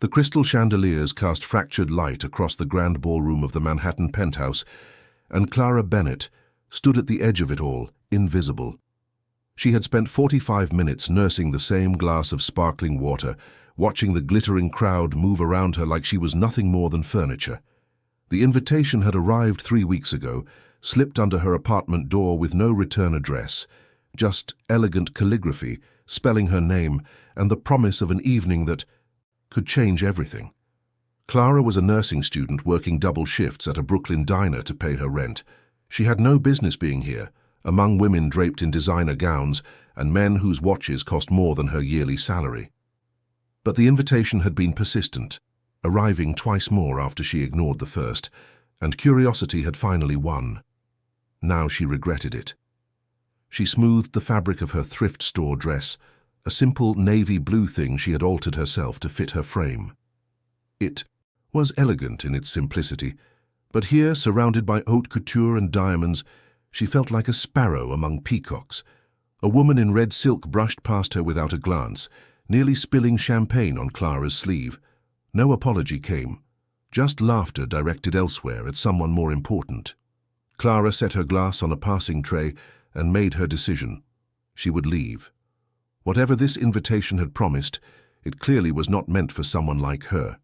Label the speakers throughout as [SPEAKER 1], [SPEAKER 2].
[SPEAKER 1] The crystal chandeliers cast fractured light across the grand ballroom of the Manhattan penthouse, and Clara Bennett stood at the edge of it all, invisible. She had spent 45 minutes nursing the same glass of sparkling water, watching the glittering crowd move around her like she was nothing more than furniture. The invitation had arrived 3 weeks ago, slipped under her apartment door with no return address, just elegant calligraphy spelling her name and the promise of an evening that could change everything. Clara was a nursing student working double shifts at a Brooklyn diner to pay her rent. She had no business being here, among women draped in designer gowns and men whose watches cost more than her yearly salary. But the invitation had been persistent, arriving twice more after she ignored the first, and curiosity had finally won. Now she regretted it. She smoothed the fabric of her thrift store dress, a simple navy blue thing she had altered herself to fit her frame. It was elegant in its simplicity, but here, surrounded by haute couture and diamonds, she felt like a sparrow among peacocks. A woman in red silk brushed past her without a glance, nearly spilling champagne on Clara's sleeve. No apology came, just laughter directed elsewhere at someone more important. Clara set her glass on a passing tray and made her decision. She would leave. Whatever this invitation had promised, it clearly was not meant for someone like her.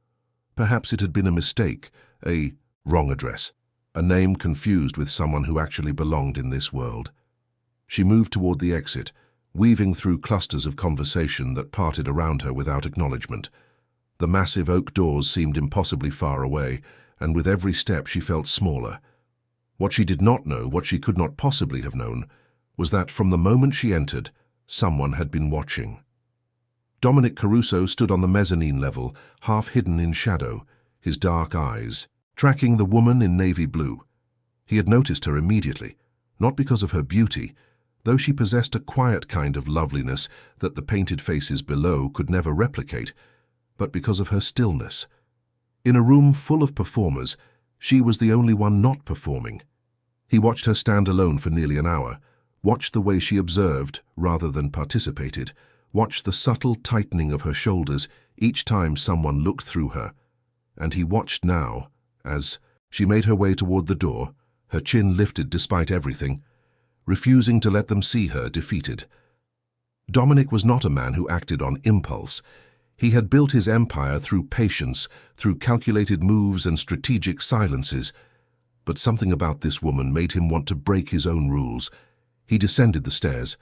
[SPEAKER 1] Perhaps it had been a mistake, a wrong address, a name confused with someone who actually belonged in this world. She moved toward the exit, weaving through clusters of conversation that parted around her without acknowledgement. The massive oak doors seemed impossibly far away, and with every step she felt smaller. What she did not know, what she could not possibly have known, was that from the moment she entered, someone had been watching. Dominic Caruso stood on the mezzanine level, half hidden in shadow, his dark eyes tracking the woman in navy blue. He had noticed her immediately, not because of her beauty, though she possessed a quiet kind of loveliness that the painted faces below could never replicate, but because of her stillness. In a room full of performers, she was the only one not performing. He watched her stand alone for nearly an hour, watched the way she observed rather than participated, watched the subtle tightening of her shoulders each time someone looked through her. And he watched now, as she made her way toward the door, her chin lifted despite everything, refusing to let them see her defeated. Dominic was not a man who acted on impulse. He had built his empire through patience, through calculated moves and strategic silences. But something about this woman made him want to break his own rules. He descended the stairs.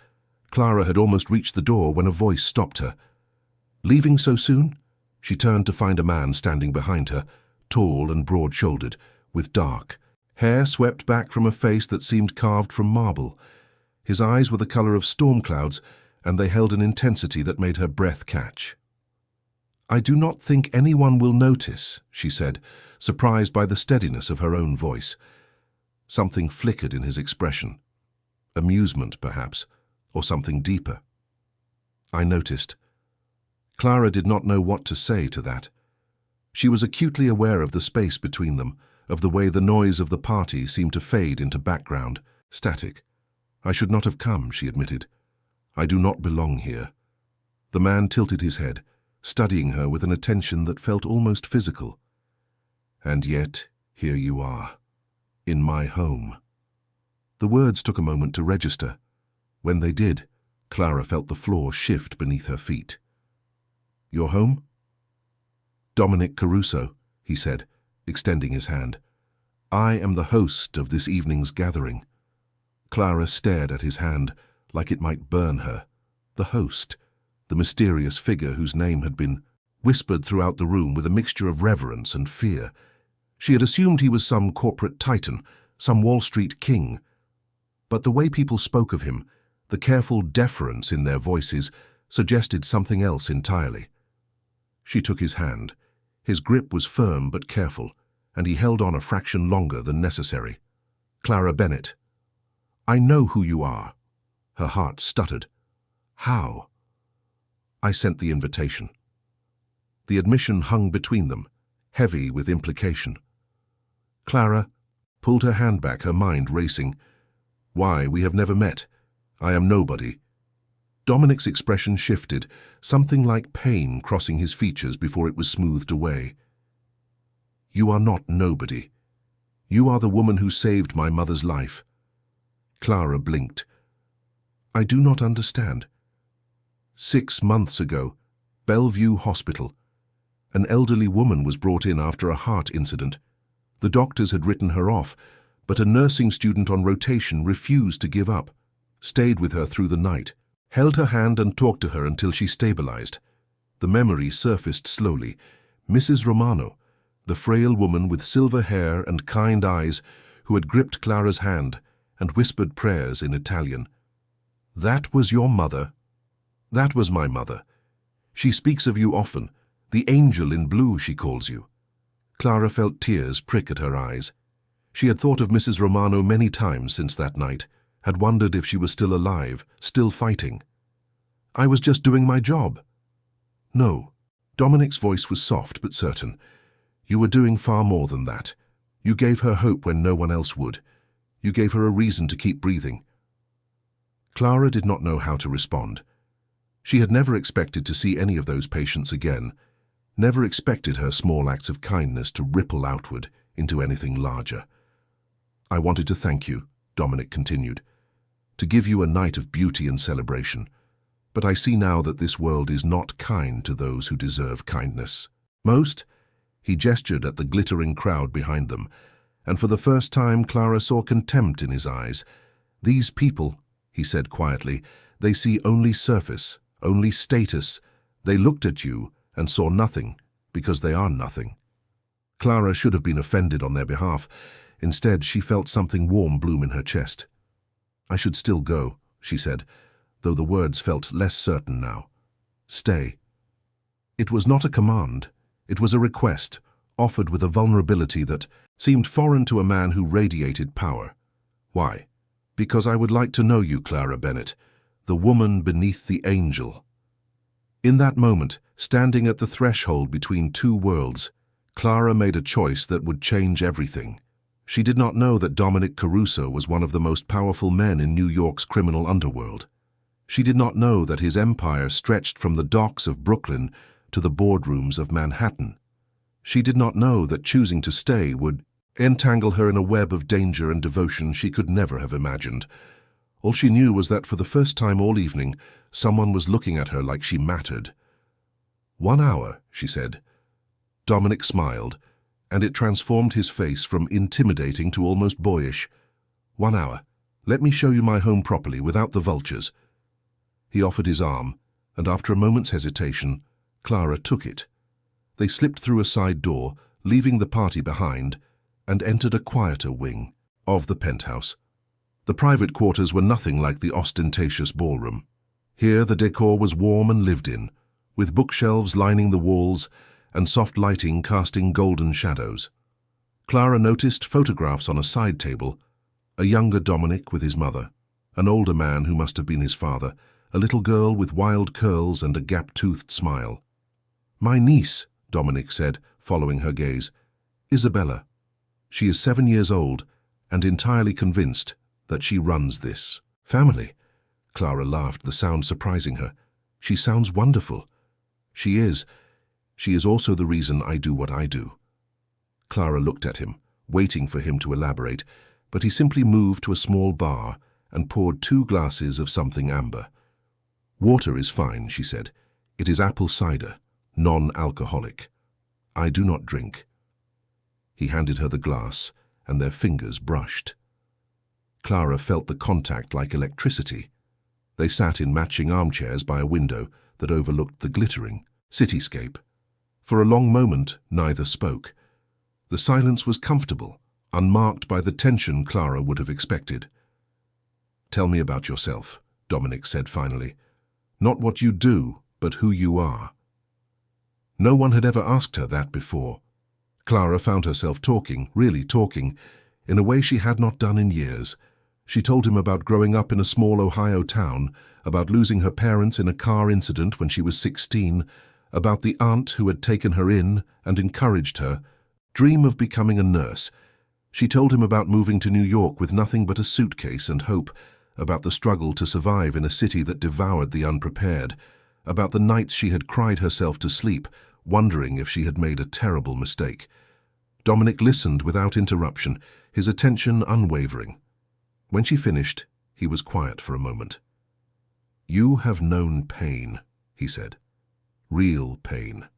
[SPEAKER 1] Clara had almost reached the door when a voice stopped her. Leaving so soon? She turned to find a man standing behind her, tall and broad-shouldered, with dark hair swept back from a face that seemed carved from marble. His eyes were the color of storm clouds, and they held an intensity that made her breath catch. "I do not think anyone will notice," she said, surprised by the steadiness of her own voice. Something flickered in his expression. Amusement, perhaps, or something deeper. "I noticed." Clara did not know what to say to that. She was acutely aware of the space between them, of the way the noise of the party seemed to fade into background, static. "I should not have come," she admitted. "I do not belong here." The man tilted his head, studying her with an attention that felt almost physical. "And yet, here you are, in my home." The words took a moment to register. When they did, Clara felt the floor shift beneath her feet. "Your home?" "Dominic Caruso," he said, extending his hand. "I am the host of this evening's gathering." Clara stared at his hand, like it might burn her. The host, the mysterious figure whose name had been whispered throughout the room with a mixture of reverence and fear. She had assumed he was some corporate titan, some Wall Street king. But the way people spoke of him, the careful deference in their voices, suggested something else entirely. She took his hand. His grip was firm but careful, and he held on a fraction longer than necessary. "Clara Bennett." "I know who you are." Her heart stuttered. "How?" "I sent the invitation." The admission hung between them, heavy with implication. Clara pulled her hand back, her mind racing. "Why, we have never met. I am nobody." Dominic's expression shifted, something like pain crossing his features before it was smoothed away. "You are not nobody. You are the woman who saved my mother's life." Clara blinked. "I do not understand." 6 months ago, Bellevue Hospital. An elderly woman was brought in after a heart incident. The doctors had written her off, but a nursing student on rotation refused to give up, stayed with her through the night, held her hand and talked to her until she stabilized. The memory surfaced slowly. Mrs. Romano, the frail woman with silver hair and kind eyes who had gripped Clara's hand and whispered prayers in Italian. "That was your mother?" "That was my mother. She speaks of you often. The angel in blue, she calls you." Clara felt tears prick at her eyes. She had thought of Mrs. Romano many times since that night, had wondered if she was still alive, still fighting. "I was just doing my job." "No." Dominic's voice was soft but certain. "You were doing far more than that. You gave her hope when no one else would. You gave her a reason to keep breathing." Clara did not know how to respond. She had never expected to see any of those patients again, never expected her small acts of kindness to ripple outward into anything larger. "I wanted to thank you," Dominic continued, "to give you a night of beauty and celebration. But I see now that this world is not kind to those who deserve kindness. Most," he gestured at the glittering crowd behind them, and for the first time Clara saw contempt in his eyes. "These people," he said quietly, "they see only surface, only status. They looked at you and saw nothing, because they are nothing." Clara should have been offended on their behalf. Instead, she felt something warm bloom in her chest. "I should still go," she said, though the words felt less certain now. "Stay." It was not a command. It was a request, offered with a vulnerability that seemed foreign to a man who radiated power. "Why?" "Because I would like to know you, Clara Bennett, the woman beneath the angel." In that moment, standing at the threshold between two worlds, Clara made a choice that would change everything. She did not know that Dominic Caruso was one of the most powerful men in New York's criminal underworld. She did not know that his empire stretched from the docks of Brooklyn to the boardrooms of Manhattan. She did not know that choosing to stay would entangle her in a web of danger and devotion she could never have imagined. All she knew was that for the first time all evening, someone was looking at her like she mattered. "1 hour," she said. Dominic smiled, and it transformed his face from intimidating to almost boyish. "1 hour. Let me show you my home properly, without the vultures." He offered his arm, and after a moment's hesitation, Clara took it. They slipped through a side door, leaving the party behind, and entered a quieter wing of the penthouse. The private quarters were nothing like the ostentatious ballroom. Here the decor was warm and lived in, with bookshelves lining the walls and soft lighting casting golden shadows. Clara noticed photographs on a side table, a younger Dominic with his mother, an older man who must have been his father, a little girl with wild curls and a gap-toothed smile. "My niece," Dominic said, following her gaze. "Isabella. She is 7 years old and entirely convinced that she runs this family." Clara laughed, the sound surprising her. "She sounds wonderful." "She is. She is also the reason I do what I do." Clara looked at him, waiting for him to elaborate, but he simply moved to a small bar and poured 2 glasses of something amber. "Water is fine," she said. "It is apple cider, non-alcoholic. I do not drink." He handed her the glass, and their fingers brushed. Clara felt the contact like electricity. They sat in matching armchairs by a window that overlooked the glittering cityscape. For a long moment, neither spoke. The silence was comfortable, unmarked by the tension Clara would have expected. "Tell me about yourself," Dominic said finally. "Not what you do, but who you are." No one had ever asked her that before. Clara found herself talking, really talking, in a way she had not done in years. She told him about growing up in a small Ohio town, about losing her parents in a car incident when she was 16, about the aunt who had taken her in and encouraged her dream of becoming a nurse. She told him about moving to New York with nothing but a suitcase and hope, about the struggle to survive in a city that devoured the unprepared, about the nights she had cried herself to sleep, wondering if she had made a terrible mistake. Dominic listened without interruption, his attention unwavering. When she finished, he was quiet for a moment. "You have known pain," he said. "Real pain.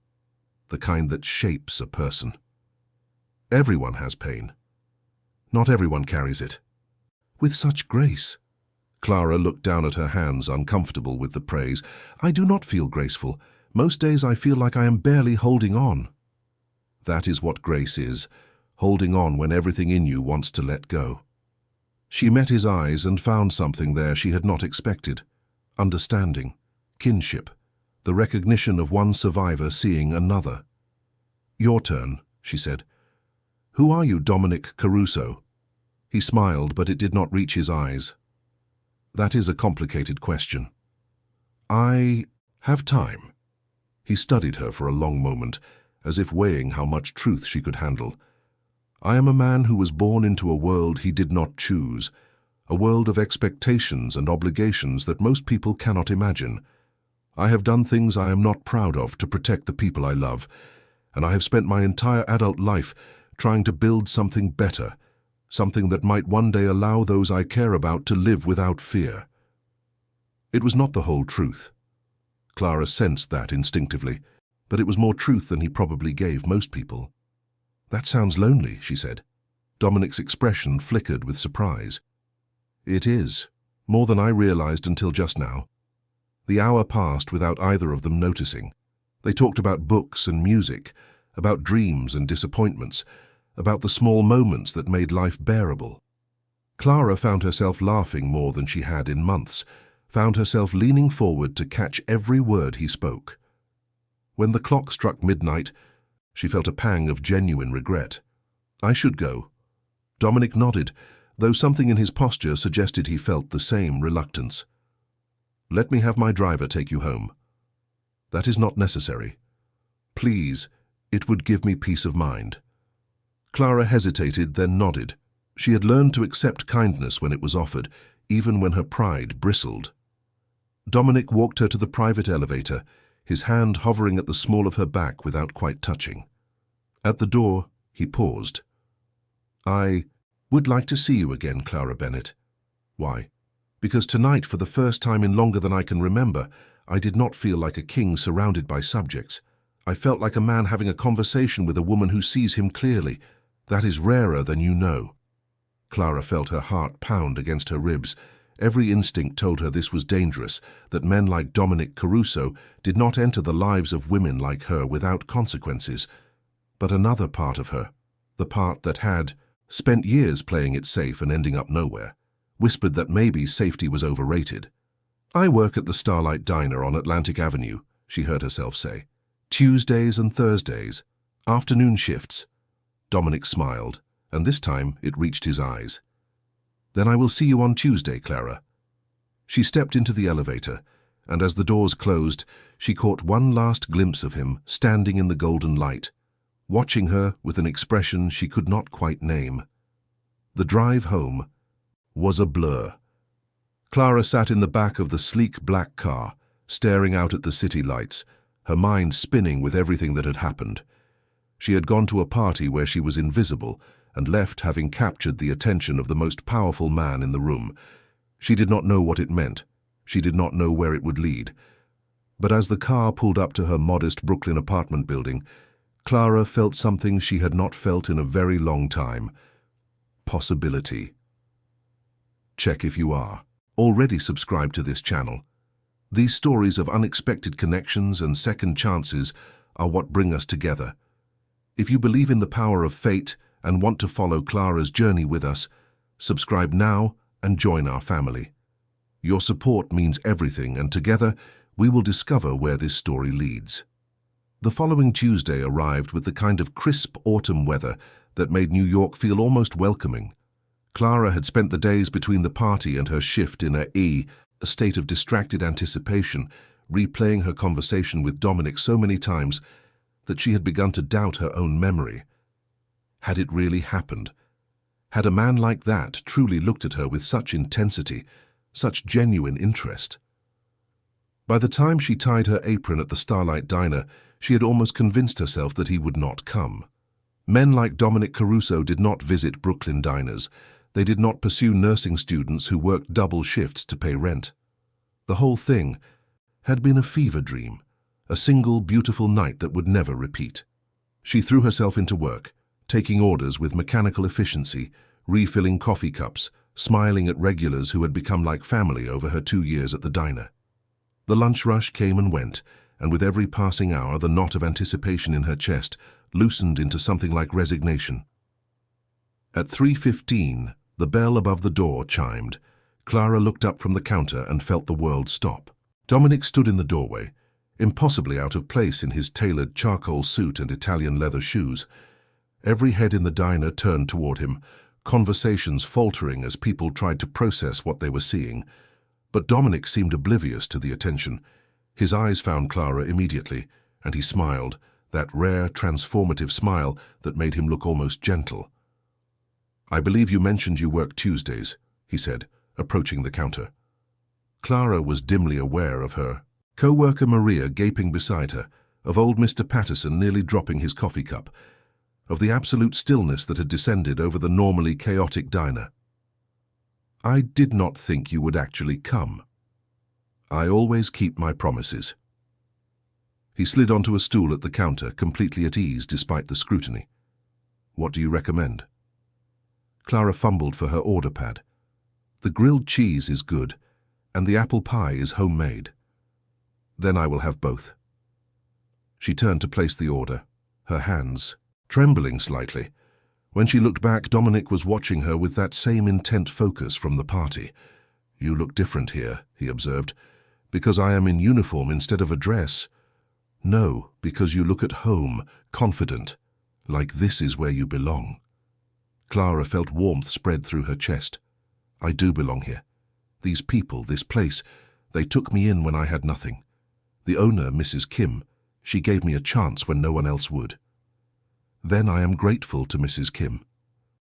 [SPEAKER 1] The kind that shapes a person. Everyone has pain. Not everyone carries it with such grace." Clara looked down at her hands, uncomfortable with the praise. "I do not feel graceful. Most days I feel like I am barely holding on." That is what grace is, holding on when everything in you wants to let go. She met his eyes and found something there she had not expected. Understanding, kinship, the recognition of one survivor seeing another. "Your turn," she said. "Who are you, Dominic Caruso?" He smiled, but it did not reach his eyes. "That is a complicated question." "I have time." He studied her for a long moment, as if weighing how much truth she could handle. "I am a man who was born into a world he did not choose, a world of expectations and obligations that most people cannot imagine. I have done things I am not proud of to protect the people I love, and I have spent my entire adult life trying to build something better, something that might one day allow those I care about to live without fear." It was not the whole truth. Clara sensed that instinctively, but it was more truth than he probably gave most people. "That sounds lonely," she said. Dominic's expression flickered with surprise. "It is, more than I realized until just now." The hour passed without either of them noticing. They talked about books and music, about dreams and disappointments, about the small moments that made life bearable. Clara found herself laughing more than she had in months, found herself leaning forward to catch every word he spoke. When the clock struck midnight, she felt a pang of genuine regret. "I should go." Dominic nodded, though something in his posture suggested he felt the same reluctance. "Let me have my driver take you home." "That is not necessary." "Please, it would give me peace of mind." Clara hesitated, then nodded. She had learned to accept kindness when it was offered, even when her pride bristled. Dominic walked her to the private elevator, his hand hovering at the small of her back without quite touching. At the door, he paused. "I would like to see you again, Clara Bennett." "Why?" "Because tonight, for the first time in longer than I can remember, I did not feel like a king surrounded by subjects. I felt like a man having a conversation with a woman who sees him clearly. That is rarer than you know." Clara felt her heart pound against her ribs. Every instinct told her this was dangerous, that men like Dominic Caruso did not enter the lives of women like her without consequences. But another part of her, the part that had spent years playing it safe and ending up nowhere, whispered that maybe safety was overrated. "I work at the Starlight Diner on Atlantic Avenue," she heard herself say. "Tuesdays and Thursdays, afternoon shifts." Dominic smiled, and this time it reached his eyes. "Then I will see you on Tuesday, Clara." She stepped into the elevator, and as the doors closed, she caught one last glimpse of him standing in the golden light, watching her with an expression she could not quite name. The drive home was a blur. Clara sat in the back of the sleek black car, staring out at the city lights, her mind spinning with everything that had happened. She had gone to a party where she was invisible and left having captured the attention of the most powerful man in the room. She did not know what it meant. She did not know where it would lead. But as the car pulled up to her modest Brooklyn apartment building, Clara felt something she had not felt in a very long time. Possibility. Check if you are already subscribed to this channel. These stories of unexpected connections and second chances are what bring us together. If you believe in the power of fate and want to follow Clara's journey with us, subscribe now and join our family. Your support means everything, and together we will discover where this story leads. The following Tuesday arrived with the kind of crisp autumn weather that made New York feel almost welcoming. Clara had spent the days between the party and her shift in a state of distracted anticipation, replaying her conversation with Dominic so many times that she had begun to doubt her own memory. Had it really happened? Had a man like that truly looked at her with such intensity, Such genuine interest. By the time she tied her apron at the Starlight Diner, she had almost convinced herself that he would not come. Men like Dominic Caruso did not visit Brooklyn diners. They did not pursue nursing students who worked double shifts to pay rent. The whole thing had been a fever dream, a single beautiful night that would never repeat. She threw herself into work, taking orders with mechanical efficiency, refilling coffee cups, smiling at regulars who had become like family over her 2 years at the diner. The lunch rush came and went, and with every passing hour the knot of anticipation in her chest loosened into something like resignation. At 3:15, the bell above the door chimed. Clara looked up from the counter and felt the world stop. Dominic stood in the doorway, impossibly out of place in his tailored charcoal suit and Italian leather shoes. Every head in the diner turned toward him, conversations faltering as people tried to process what they were seeing. But Dominic seemed oblivious to the attention. His eyes found Clara immediately, and he smiled, that rare, transformative smile that made him look almost gentle. "I believe you mentioned you work Tuesdays," he said, approaching the counter. Clara was dimly aware of her co-worker Maria gaping beside her, of old Mr. Patterson nearly dropping his coffee cup, of the absolute stillness that had descended over the normally chaotic diner. "I did not think you would actually come. I always keep my promises." He slid onto a stool at the counter, completely at ease despite the scrutiny. "What do you recommend?" Clara fumbled for her order pad. "The grilled cheese is good, and the apple pie is homemade." "Then I will have both." She turned to place the order, her hands trembling slightly. When she looked back, Dominic was watching her with that same intent focus from the party. "You look different here," he observed. "Because I am in uniform instead of a dress." "No, because you look at home, confident, like this is where you belong." Clara felt warmth spread through her chest. "I do belong here. These people, this place, they took me in when I had nothing. The owner, Mrs. Kim, she gave me a chance when no one else would. Then I am grateful to Mrs. Kim.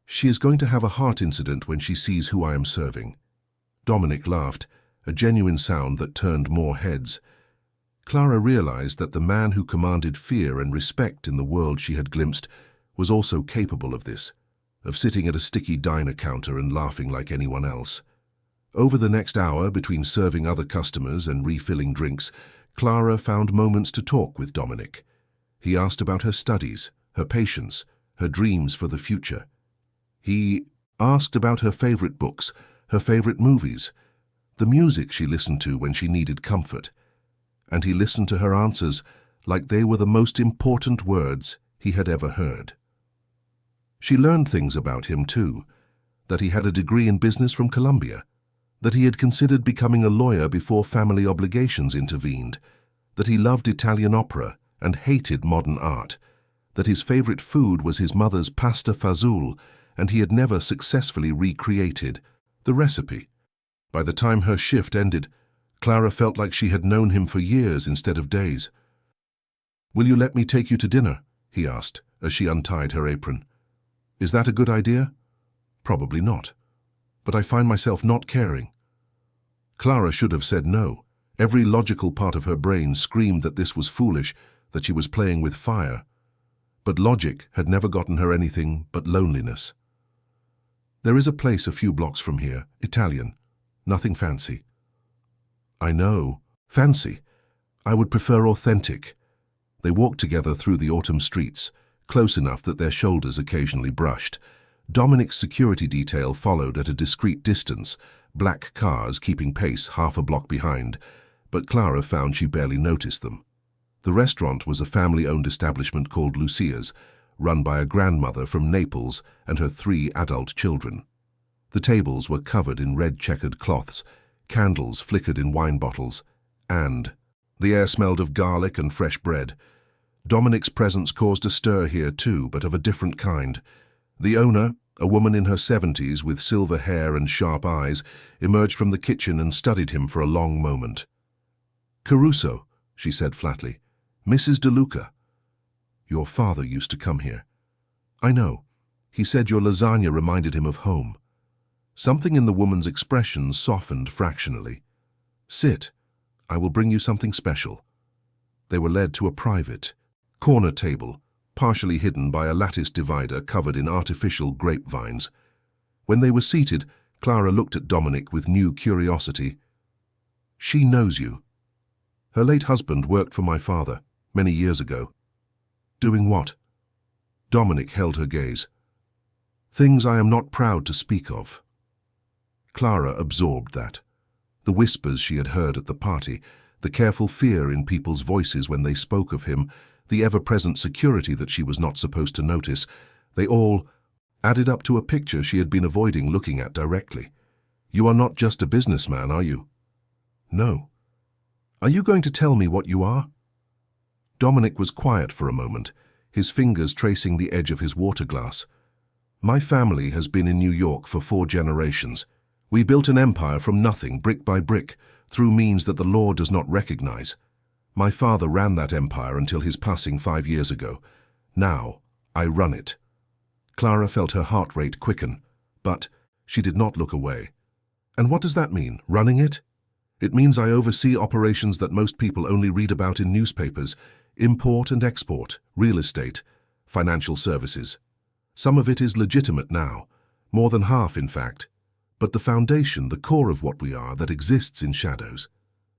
[SPEAKER 1] She is going to have a heart incident when she sees who I am serving." Dominic laughed, a genuine sound that turned more heads. Clara realized that the man who commanded fear and respect in the world she had glimpsed was also capable of this, of sitting at a sticky diner counter and laughing like anyone else. Over the next hour, between serving other customers and refilling drinks, Clara found moments to talk with Dominic. He asked about her studies, her patience, her dreams for the future. He asked about her favorite books, her favorite movies, the music she listened to when she needed comfort. And he listened to her answers like they were the most important words he had ever heard. She learned things about him, too, that he had a degree in business from Columbia, that he had considered becoming a lawyer before family obligations intervened, that he loved Italian opera and hated modern art, that his favorite food was his mother's pasta fazool, and he had never successfully recreated the recipe. By the time her shift ended, Clara felt like she had known him for years instead of days. "Will you let me take you to dinner?" he asked as she untied her apron. "Is that a good idea?" "Probably not. But I find myself not caring." Clara should have said no. Every logical part of her brain screamed that this was foolish, that she was playing with fire. But logic had never gotten her anything but loneliness. "There is a place a few blocks from here, Italian. Nothing fancy." "I know. Fancy. I would prefer authentic." They walked together through the autumn streets, close enough that their shoulders occasionally brushed. Dominic's security detail followed at a discreet distance, black cars keeping pace half a block behind, but Clara found she barely noticed them. The restaurant was a family-owned establishment called Lucia's, run by a grandmother from Naples and her 3 adult children. The tables were covered in red-checkered cloths, candles flickered in wine bottles, and the air smelled of garlic and fresh bread. Dominic's presence caused a stir here too, but of a different kind. The owner, a woman in her 70s with silver hair and sharp eyes, emerged from the kitchen and studied him for a long moment. "Caruso," she said flatly. "Mrs. DeLuca. Your father used to come here." "I know. He said your lasagna reminded him of home." Something in the woman's expression softened fractionally. "Sit. I will bring you something special." They were led to a private, corner table, partially hidden by a lattice divider covered in artificial grapevines. When they were seated, Clara looked at Dominic with new curiosity. "She knows you." "Her late husband worked for my father, many years ago." "Doing what?" Dominic held her gaze. "Things I am not proud to speak of." Clara absorbed that. The whispers she had heard at the party, the careful fear in people's voices when they spoke of him, the ever-present security that she was not supposed to notice, they all added up to a picture she had been avoiding looking at directly. "You are not just a businessman, are you?" "No." "Are you going to tell me what you are?" Dominic was quiet for a moment, his fingers tracing the edge of his water glass. "My family has been in New York for 4 generations. We built an empire from nothing, brick by brick, through means that the law does not recognize. My father ran that empire until his passing 5 years ago. Now, I run it." Clara felt her heart rate quicken, but she did not look away. "And what does that mean, running it?" "It means I oversee operations that most people only read about in newspapers: import and export, real estate, financial services. Some of it is legitimate now, more than half in fact. But the foundation, the core of what we are, that exists in shadows."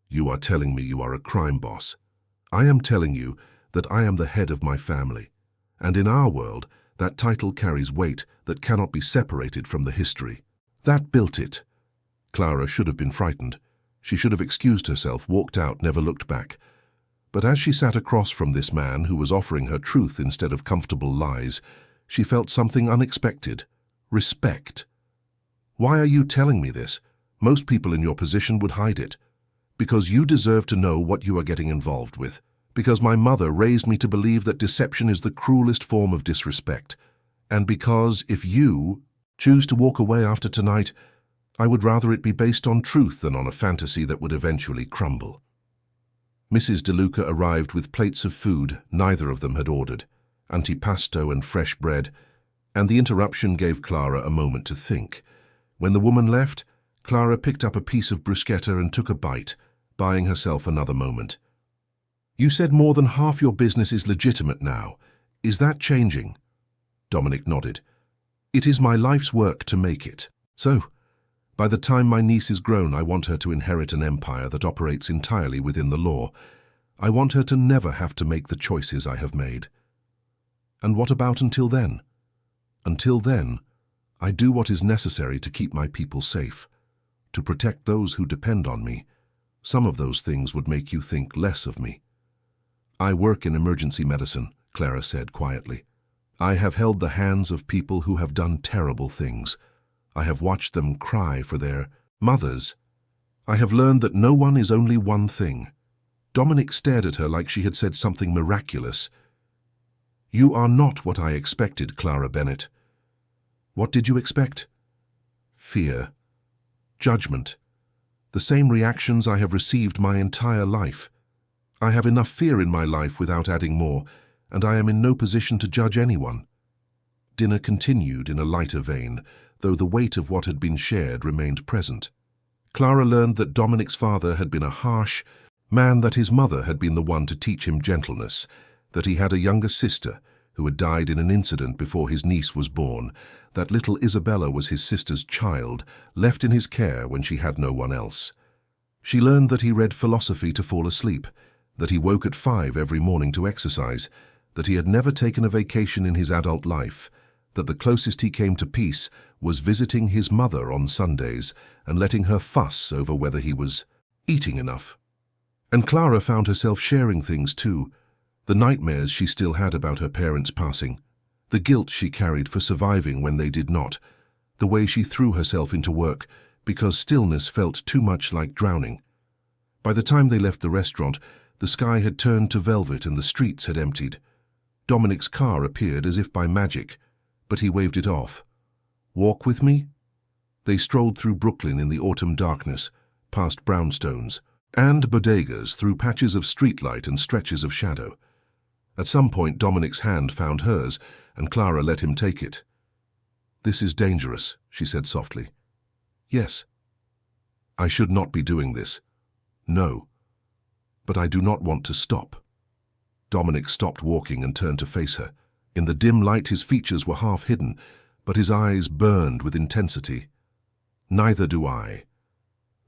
[SPEAKER 1] "You are telling me you are a crime boss." "I am telling you that I am the head of my family. And in our world, that title carries weight that cannot be separated from the history. That built it." Clara should have been frightened. She should have excused herself, walked out, never looked back. But as she sat across from this man who was offering her truth instead of comfortable lies, she felt something unexpected: respect. "Why are you telling me this? Most people in your position would hide it." "Because you deserve to know what you are getting involved with. Because my mother raised me to believe that deception is the cruelest form of disrespect. And because if you choose to walk away after tonight, I would rather it be based on truth than on a fantasy that would eventually crumble." Mrs. DeLuca arrived with plates of food neither of them had ordered, antipasto and fresh bread, and the interruption gave Clara a moment to think. When the woman left, Clara picked up a piece of bruschetta and took a bite, buying herself another moment. "You said more than half your business is legitimate now. Is that changing?" Dominic nodded. "It is my life's work to make it. So, by the time my niece is grown, I want her to inherit an empire that operates entirely within the law. I want her to never have to make the choices I have made." "And what about until then?" "Until then, I do what is necessary to keep my people safe, to protect those who depend on me. Some of those things would make you think less of me." "I work in emergency medicine," Clara said quietly. "I have held the hands of people who have done terrible things. I have watched them cry for their mothers. I have learned that no one is only one thing." Dominic stared at her like she had said something miraculous. "You are not what I expected, Clara Bennett." "What did you expect?" "Fear. Judgment. The same reactions I have received my entire life. I have enough fear in my life without adding more, and I am in no position to judge anyone." Dinner continued in a lighter vein, though the weight of what had been shared remained present. Clara learned that Dominic's father had been a harsh man, that his mother had been the one to teach him gentleness, that he had a younger sister who had died in an incident before his niece was born, that little Isabella was his sister's child, left in his care when she had no one else. She learned that he read philosophy to fall asleep, that he woke at 5 every morning to exercise, that he had never taken a vacation in his adult life, that the closest he came to peace was visiting his mother on Sundays and letting her fuss over whether he was eating enough. And Clara found herself sharing things too, the nightmares she still had about her parents' passing, the guilt she carried for surviving when they did not, the way she threw herself into work because stillness felt too much like drowning. By the time they left the restaurant, the sky had turned to velvet and the streets had emptied. Dominic's car appeared as if by magic, but he waved it off. "Walk with me?" They strolled through Brooklyn in the autumn darkness, past brownstones and bodegas, through patches of streetlight and stretches of shadow. At some point, Dominic's hand found hers, and Clara let him take it. "This is dangerous," she said softly. Yes. I should not be doing this. No. But I do not want to stop. Dominic stopped walking and turned to face her. In the dim light, his features were half hidden, but his eyes burned with intensity. Neither do I.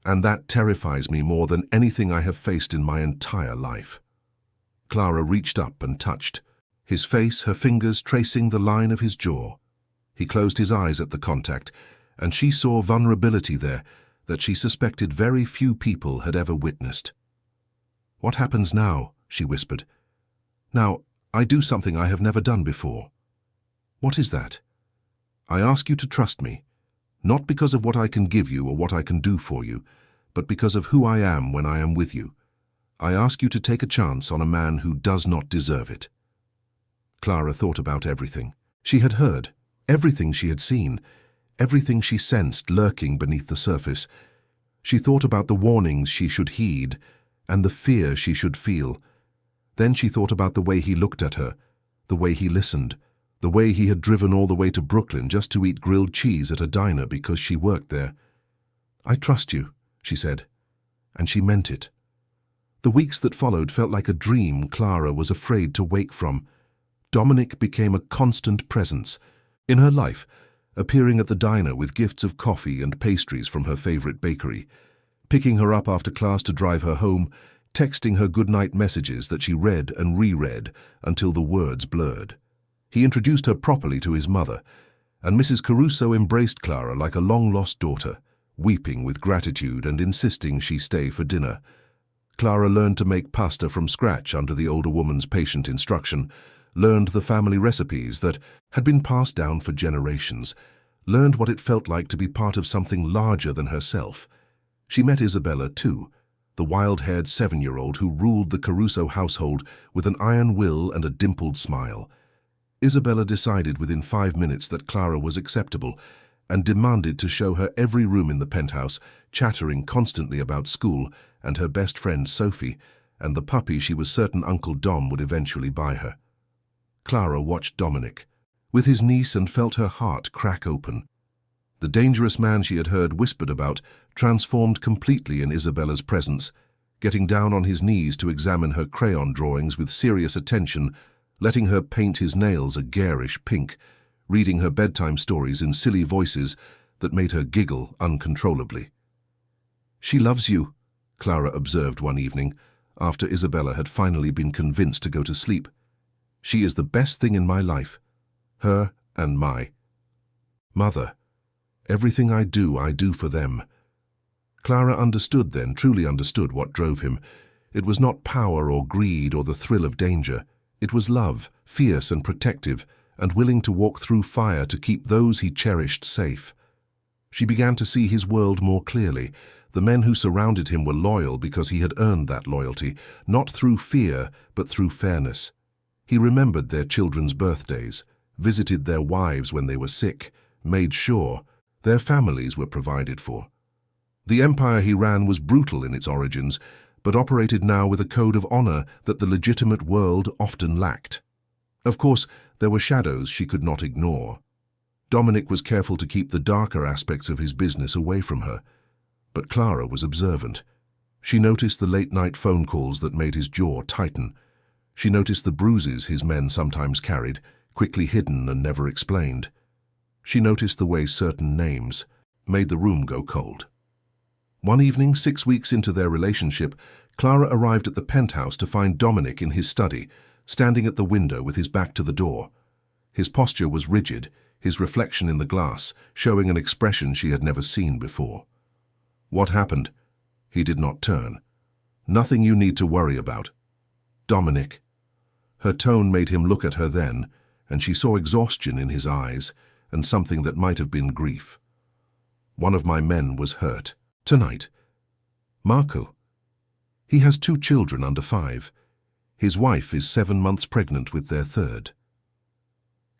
[SPEAKER 1] And that terrifies me more than anything I have faced in my entire life. Clara reached up and touched, his face, her fingers tracing the line of his jaw. He closed his eyes at the contact, and she saw vulnerability there that she suspected very few people had ever witnessed. "What happens now?" she whispered. "Now, I do something I have never done before." "What is that?" "I ask you to trust me, not because of what I can give you or what I can do for you, but because of who I am when I am with you. I ask you to take a chance on a man who does not deserve it." Clara thought about everything she had heard, everything she had seen, everything she sensed lurking beneath the surface. She thought about the warnings she should heed and the fear she should feel. Then she thought about the way he looked at her, the way he listened, the way he had driven all the way to Brooklyn just to eat grilled cheese at a diner because she worked there. "I trust you," she said, and she meant it. The weeks that followed felt like a dream Clara was afraid to wake from. Dominic became a constant presence in her life, appearing at the diner with gifts of coffee and pastries from her favorite bakery, picking her up after class to drive her home, texting her goodnight messages that she read and reread until the words blurred. He introduced her properly to his mother, and Mrs. Caruso embraced Clara like a long-lost daughter, weeping with gratitude and insisting she stay for dinner. Clara learned to make pasta from scratch under the older woman's patient instruction, learned the family recipes that had been passed down for generations, learned what it felt like to be part of something larger than herself. She met Isabella, too, the wild-haired 7-year-old who ruled the Caruso household with an iron will and a dimpled smile. Isabella decided within 5 minutes that Clara was acceptable and demanded to show her every room in the penthouse, chattering constantly about school and her best friend Sophie and the puppy she was certain Uncle Dom would eventually buy her. Clara watched Dominic with his niece and felt her heart crack open. The dangerous man she had heard whispered about transformed completely in Isabella's presence, getting down on his knees to examine her crayon drawings with serious attention, letting her paint his nails a garish pink, reading her bedtime stories in silly voices that made her giggle uncontrollably. "She loves you," Clara observed one evening, after Isabella had finally been convinced to go to sleep. "She is the best thing in my life. Her and my mother. Everything I do for them." Clara understood then, truly understood what drove him. It was not power or greed or the thrill of danger. It was love, fierce and protective, and willing to walk through fire to keep those he cherished safe. She began to see his world more clearly. The men who surrounded him were loyal because he had earned that loyalty, not through fear, but through fairness. He remembered their children's birthdays, visited their wives when they were sick, made sure their families were provided for. The empire he ran was brutal in its origins, but operated now with a code of honor that the legitimate world often lacked. Of course, there were shadows she could not ignore. Dominic was careful to keep the darker aspects of his business away from her. But Clara was observant. She noticed the late-night phone calls that made his jaw tighten. She noticed the bruises his men sometimes carried, quickly hidden and never explained. She noticed the way certain names made the room go cold. One evening, 6 weeks into their relationship, Clara arrived at the penthouse to find Dominic in his study, standing at the window with his back to the door. His posture was rigid, his reflection in the glass showing an expression she had never seen before. "What happened?" He did not turn. "Nothing you need to worry about." "Dominic." Her tone made him look at her then, and she saw exhaustion in his eyes and something that might have been grief. "One of my men was hurt. Tonight." "Marco?" "He has 2 children under 5. His wife is 7 months pregnant with their 3rd.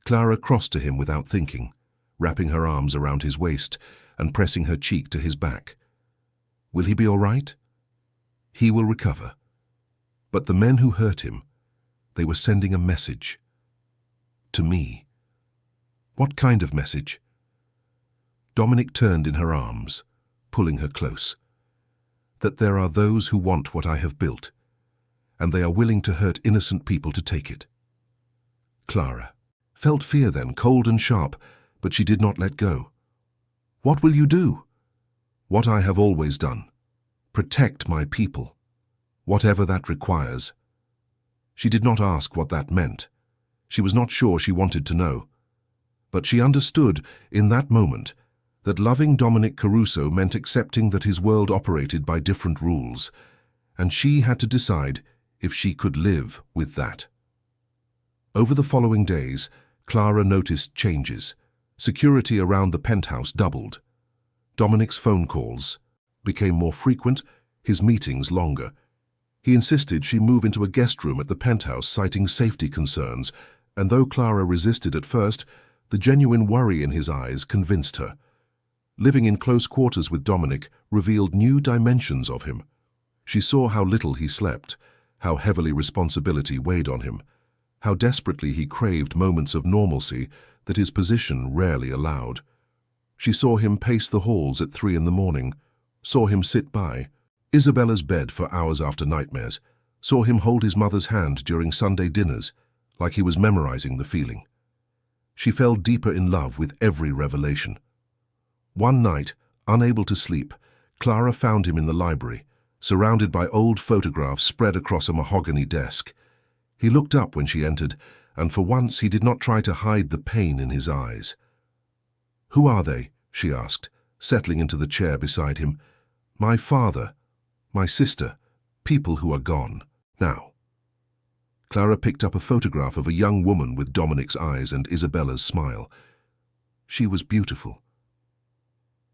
[SPEAKER 1] Clara crossed to him without thinking, wrapping her arms around his waist and pressing her cheek to his back. "Will he be all right?" "He will recover." But the men who hurt him, they were sending a message. To me. What kind of message? Dominic turned in her arms, pulling her close. That there are those who want what I have built, and they are willing to hurt innocent people to take it. Clara felt fear then, cold and sharp, but she did not let go. What will you do? What I have always done. Protect my people, whatever that requires. She did not ask what that meant. She was not sure she wanted to know. But she understood in that moment that loving Dominic Caruso meant accepting that his world operated by different rules, and she had to decide if she could live with that. Over the following days, Clara noticed changes. Security around the penthouse doubled. Dominic's phone calls became more frequent, his meetings longer. He insisted she move into a guest room at the penthouse, citing safety concerns, and though Clara resisted at first, the genuine worry in his eyes convinced her. Living in close quarters with Dominic revealed new dimensions of him. She saw how little he slept, how heavily responsibility weighed on him, how desperately he craved moments of normalcy that his position rarely allowed. She saw him pace the halls at 3 in the morning, saw him sit by Isabella's bed for hours after nightmares, saw him hold his mother's hand during Sunday dinners, like he was memorizing the feeling. She fell deeper in love with every revelation. One night, unable to sleep, Clara found him in the library, surrounded by old photographs spread across a mahogany desk. He looked up when she entered, and for once he did not try to hide the pain in his eyes. "Who are they?" she asked, settling into the chair beside him. "My father, my sister, people who are gone, now." Clara picked up a photograph of a young woman with Dominic's eyes and Isabella's smile. She was beautiful.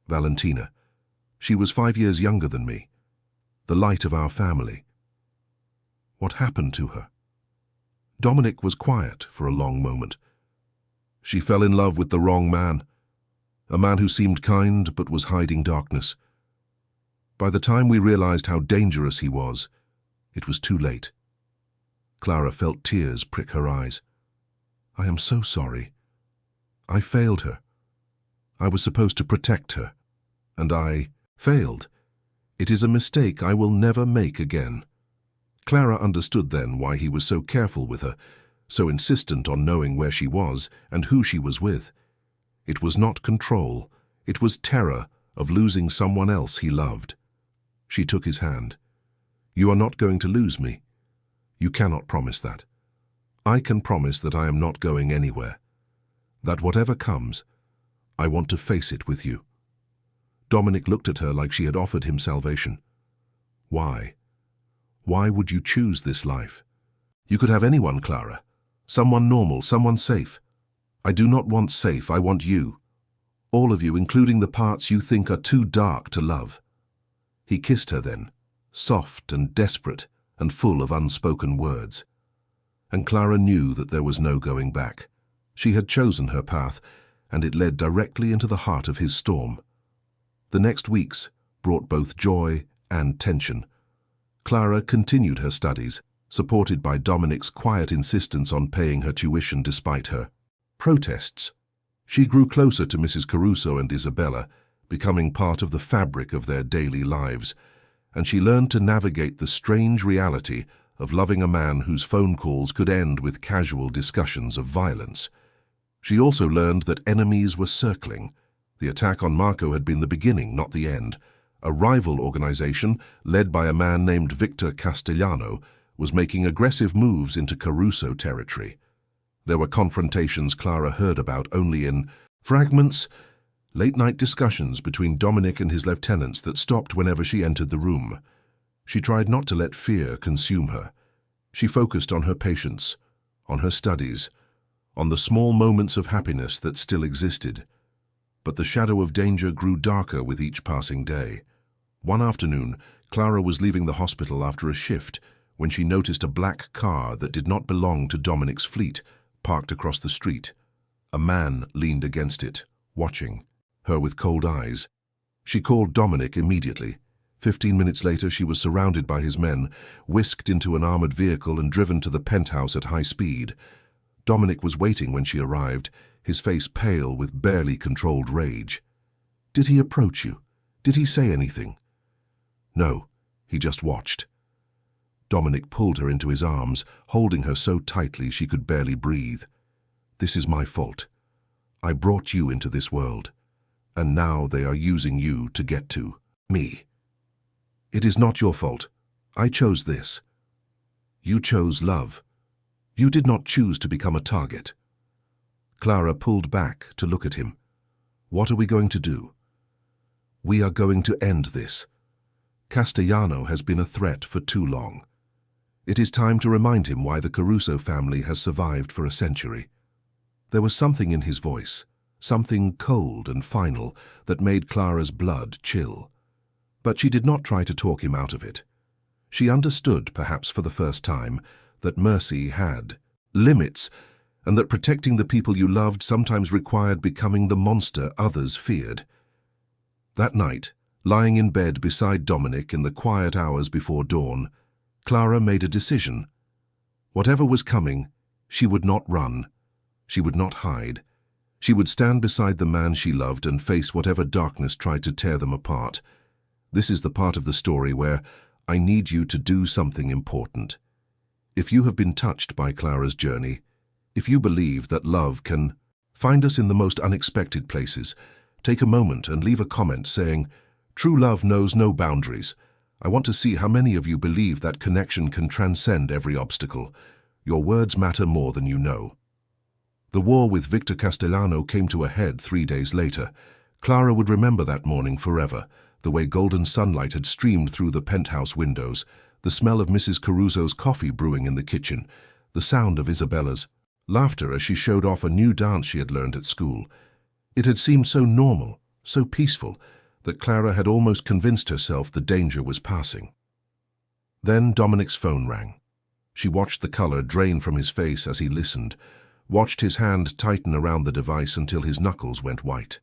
[SPEAKER 1] Valentina. She was 5 years younger than me, the light of our family. What happened to her? Dominic was quiet for a long moment. She fell in love with the wrong man, a man who seemed kind but was hiding darkness. By the time we realized how dangerous he was, it was too late. Clara felt tears prick her eyes. "I am so sorry. I failed her. I was supposed to protect her, and I failed. It is a mistake I will never make again." Clara understood then why he was so careful with her, so insistent on knowing where she was and who she was with. It was not control, it was terror of losing someone else he loved. She took his hand. "You are not going to lose me. You cannot promise that. I can promise that I am not going anywhere. That whatever comes, I want to face it with you." Dominic looked at her like she had offered him salvation. "Why? Why would you choose this life? You could have anyone, Clara. Someone normal, someone safe. I do not want safe, I want you. All of you, including the parts you think are too dark to love." He kissed her then, soft and desperate and full of unspoken words. And Clara knew that there was no going back. She had chosen her path, and it led directly into the heart of his storm. The next weeks brought both joy and tension. Clara continued her studies, supported by Dominic's quiet insistence on paying her tuition despite her protests. She grew closer to Mrs. Caruso and Isabella, becoming part of the fabric of their daily lives, and she learned to navigate the strange reality of loving a man whose phone calls could end with casual discussions of violence. She also learned that enemies were circling. The attack on Marco had been the beginning, not the end. A rival organization, led by a man named Victor Castellano, was making aggressive moves into Caruso territory. There were confrontations Clara heard about only in fragments, late-night discussions between Dominic and his lieutenants that stopped whenever she entered the room. She tried not to let fear consume her. She focused on her patients, on her studies, on the small moments of happiness that still existed. But the shadow of danger grew darker with each passing day. One afternoon, Clara was leaving the hospital after a shift when she noticed a black car that did not belong to Dominic's fleet parked across the street. A man leaned against it, watching her with cold eyes. She called Dominic immediately. 15 minutes later, she was surrounded by his men, whisked into an armored vehicle and driven to the penthouse at high speed. Dominic was waiting when she arrived, his face pale with barely controlled rage. "Did he approach you? Did he say anything? No, he just watched. Dominic pulled her into his arms, holding her so tightly she could barely breathe. This is my fault. I brought you into this world, and now they are using you to get to me. It is not your fault. I chose this. You chose love. You did not choose to become a target. Clara pulled back to look at him. What are we going to do? We are going to end this. Castellano has been a threat for too long. It is time to remind him why the Caruso family has survived for a century. There was something in his voice, something cold and final, that made Clara's blood chill. But she did not try to talk him out of it. She understood, perhaps for the first time, that mercy had limits, and that protecting the people you loved sometimes required becoming the monster others feared. That night, lying in bed beside Dominic in the quiet hours before dawn, Clara made a decision. Whatever was coming, she would not run. She would not hide. She would stand beside the man she loved and face whatever darkness tried to tear them apart. This is the part of the story where I need you to do something important. If you have been touched by Clara's journey, if you believe that love can find us in the most unexpected places, take a moment and leave a comment saying, "True love knows no boundaries." I want to see how many of you believe that connection can transcend every obstacle. Your words matter more than you know. The war with Victor Castellano came to a head 3 days later. Clara would remember that morning forever, the way golden sunlight had streamed through the penthouse windows, the smell of Mrs. Caruso's coffee brewing in the kitchen, the sound of Isabella's laughter as she showed off a new dance she had learned at school. It had seemed so normal, so peaceful, that Clara had almost convinced herself the danger was passing. Then Dominic's phone rang. She watched the color drain from his face as he listened, watched his hand tighten around the device until his knuckles went white.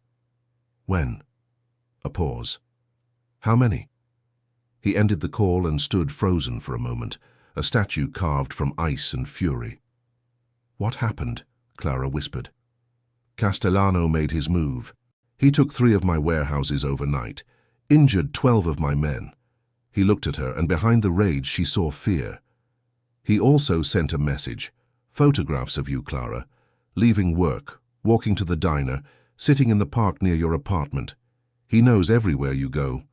[SPEAKER 1] When? A pause. How many? He ended the call and stood frozen for a moment, a statue carved from ice and fury. What happened? Clara whispered. Castellano made his move. He took 3 of my warehouses overnight, injured 12 of my men. He looked at her, and behind the rage she saw fear. He also sent a message, photographs of you, Clara, leaving work, walking to the diner, sitting in the park near your apartment. He knows everywhere you go.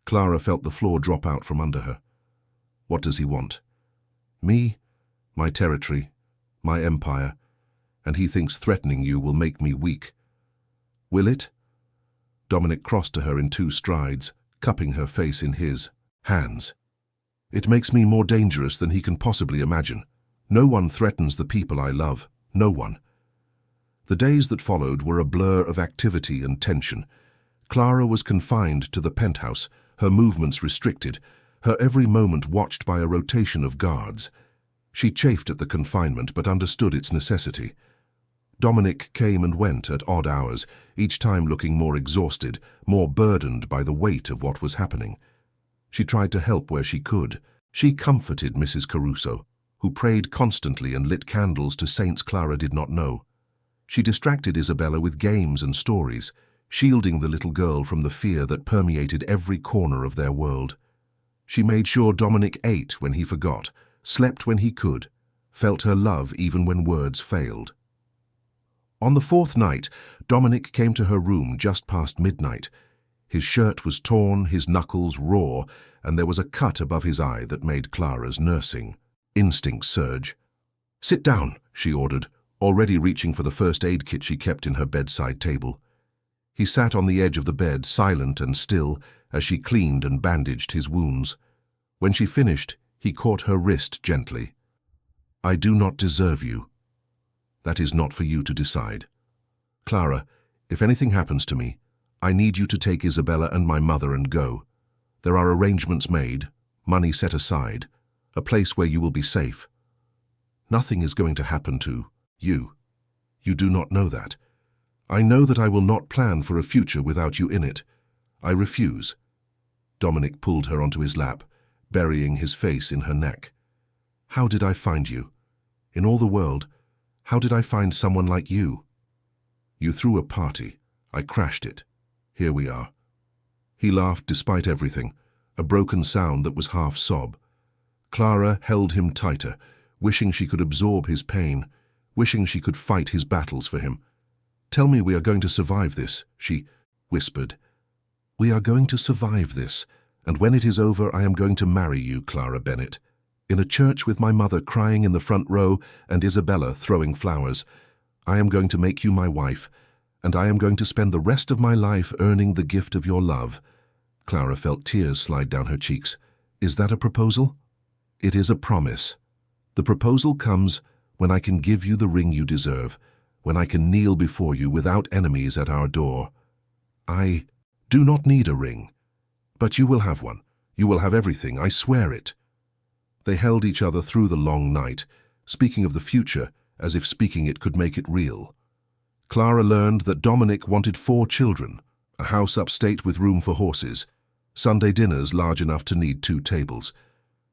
[SPEAKER 1] Clara felt the floor drop out from under her. What does he want? Me, my territory, my empire, and he thinks threatening you will make me weak. Will it? Dominic crossed to her in 2 strides, cupping her face in his hands. It makes me more dangerous than he can possibly imagine. No one threatens the people I love. No one. The days that followed were a blur of activity and tension. Clara was confined to the penthouse, her movements restricted, her every moment watched by a rotation of guards. She chafed at the confinement but understood its necessity. Dominic came and went at odd hours, each time looking more exhausted, more burdened by the weight of what was happening. She tried to help where she could. She comforted Mrs. Caruso, who prayed constantly and lit candles to saints Clara did not know. She distracted Isabella with games and stories, shielding the little girl from the fear that permeated every corner of their world. She made sure Dominic ate when he forgot, slept when he could, felt her love even when words failed. On the 4th night, Dominic came to her room just past midnight. His shirt was torn, his knuckles raw, and there was a cut above his eye that made Clara's nursing instincts surge. "Sit down," she ordered, already reaching for the first aid kit she kept in her bedside table. He sat on the edge of the bed, silent and still, as she cleaned and bandaged his wounds. When she finished, he caught her wrist gently. "I do not deserve you. That is not for you to decide. Clara, if anything happens to me, I need you to take Isabella and my mother and go. There are arrangements made, money set aside, a place where you will be safe. Nothing is going to happen to you. You do not know that. I know that I will not plan for a future without you in it. I refuse." Dominic pulled her onto his lap, burying his face in her neck. "How did I find you? In all the world, how did I find someone like you? You threw a party. I crashed it. Here we are." He laughed despite everything, a broken sound that was half sob. Clara held him tighter, wishing she could absorb his pain, wishing she could fight his battles for him. "Tell me we are going to survive this," she whispered. "We are going to survive this, and when it is over I am going to marry you, Clara Bennett. In a church with my mother crying in the front row and Isabella throwing flowers. I am going to make you my wife, and I am going to spend the rest of my life earning the gift of your love." Clara felt tears slide down her cheeks. "Is that a proposal?" "It is a promise. The proposal comes when I can give you the ring you deserve, when I can kneel before you without enemies at our door. I do not need a ring, but you will have one. You will have everything, I swear it." They held each other through the long night, speaking of the future as if speaking it could make it real. Clara learned that Dominic wanted 4 children, a house upstate with room for horses, Sunday dinners large enough to need 2 tables.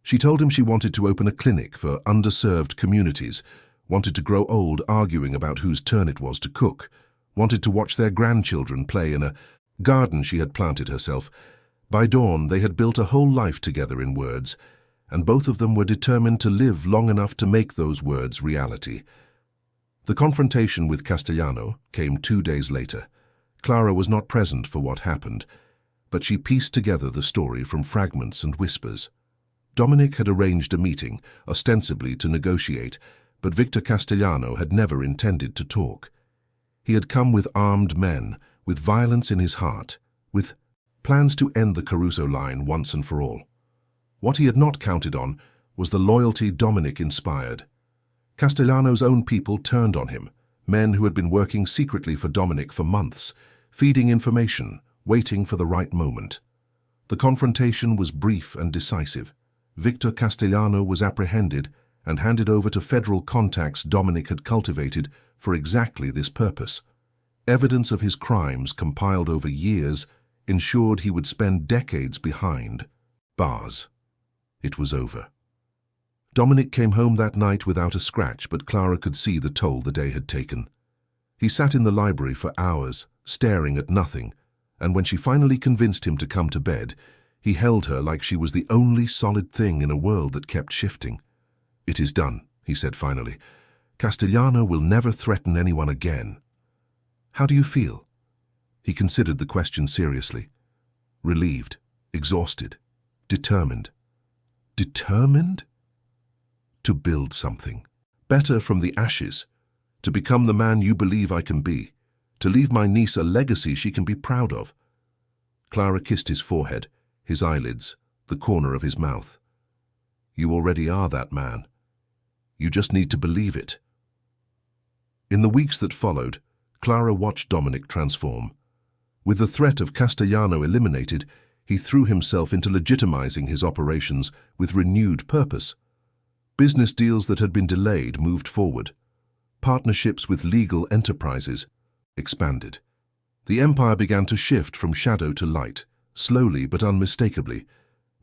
[SPEAKER 1] She told him she wanted to open a clinic for underserved communities, wanted to grow old arguing about whose turn it was to cook, wanted to watch their grandchildren play in a garden she had planted herself. By dawn, they had built a whole life together in words, and both of them were determined to live long enough to make those words reality. The confrontation with Castellano came 2 days later. Clara was not present for what happened, but she pieced together the story from fragments and whispers. Dominic had arranged a meeting, ostensibly to negotiate, but Victor Castellano had never intended to talk. He had come with armed men, with violence in his heart, with plans to end the Caruso line once and for all. What he had not counted on was the loyalty Dominic inspired. Castellano's own people turned on him, men who had been working secretly for Dominic for months, feeding information, waiting for the right moment. The confrontation was brief and decisive. Victor Castellano was apprehended and handed over to federal contacts Dominic had cultivated for exactly this purpose. Evidence of his crimes compiled over years ensured he would spend decades behind bars. It was over. Dominic came home that night without a scratch, but Clara could see the toll the day had taken. He sat in the library for hours, staring at nothing, and when she finally convinced him to come to bed, he held her like she was the only solid thing in a world that kept shifting. "It is done," he said finally. "Castellano will never threaten anyone again." "How do you feel?" He considered the question seriously. Relieved, exhausted, determined. Determined? To build something. Better from the ashes. To become the man you believe I can be. To leave my niece a legacy she can be proud of. Clara kissed his forehead, his eyelids, the corner of his mouth. "You already are that man. You just need to believe it." In the weeks that followed, Clara watched Dominic transform. With the threat of Castellano eliminated, he threw himself into legitimizing his operations with renewed purpose. Business deals that had been delayed moved forward. Partnerships with legal enterprises expanded. The empire began to shift from shadow to light, slowly but unmistakably.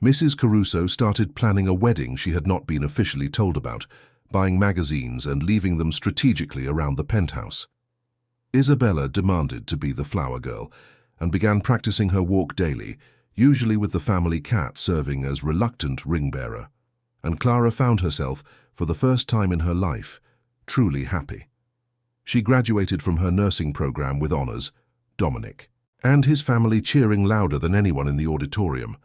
[SPEAKER 1] Mrs. Caruso started planning a wedding she had not been officially told about, buying magazines and leaving them strategically around the penthouse. Isabella demanded to be the flower girl and began practicing her walk daily, usually with the family cat serving as reluctant ring-bearer. And Clara found herself, for the first time in her life, truly happy. She graduated from her nursing program with honors, Dominic, and his family cheering louder than anyone in the auditorium.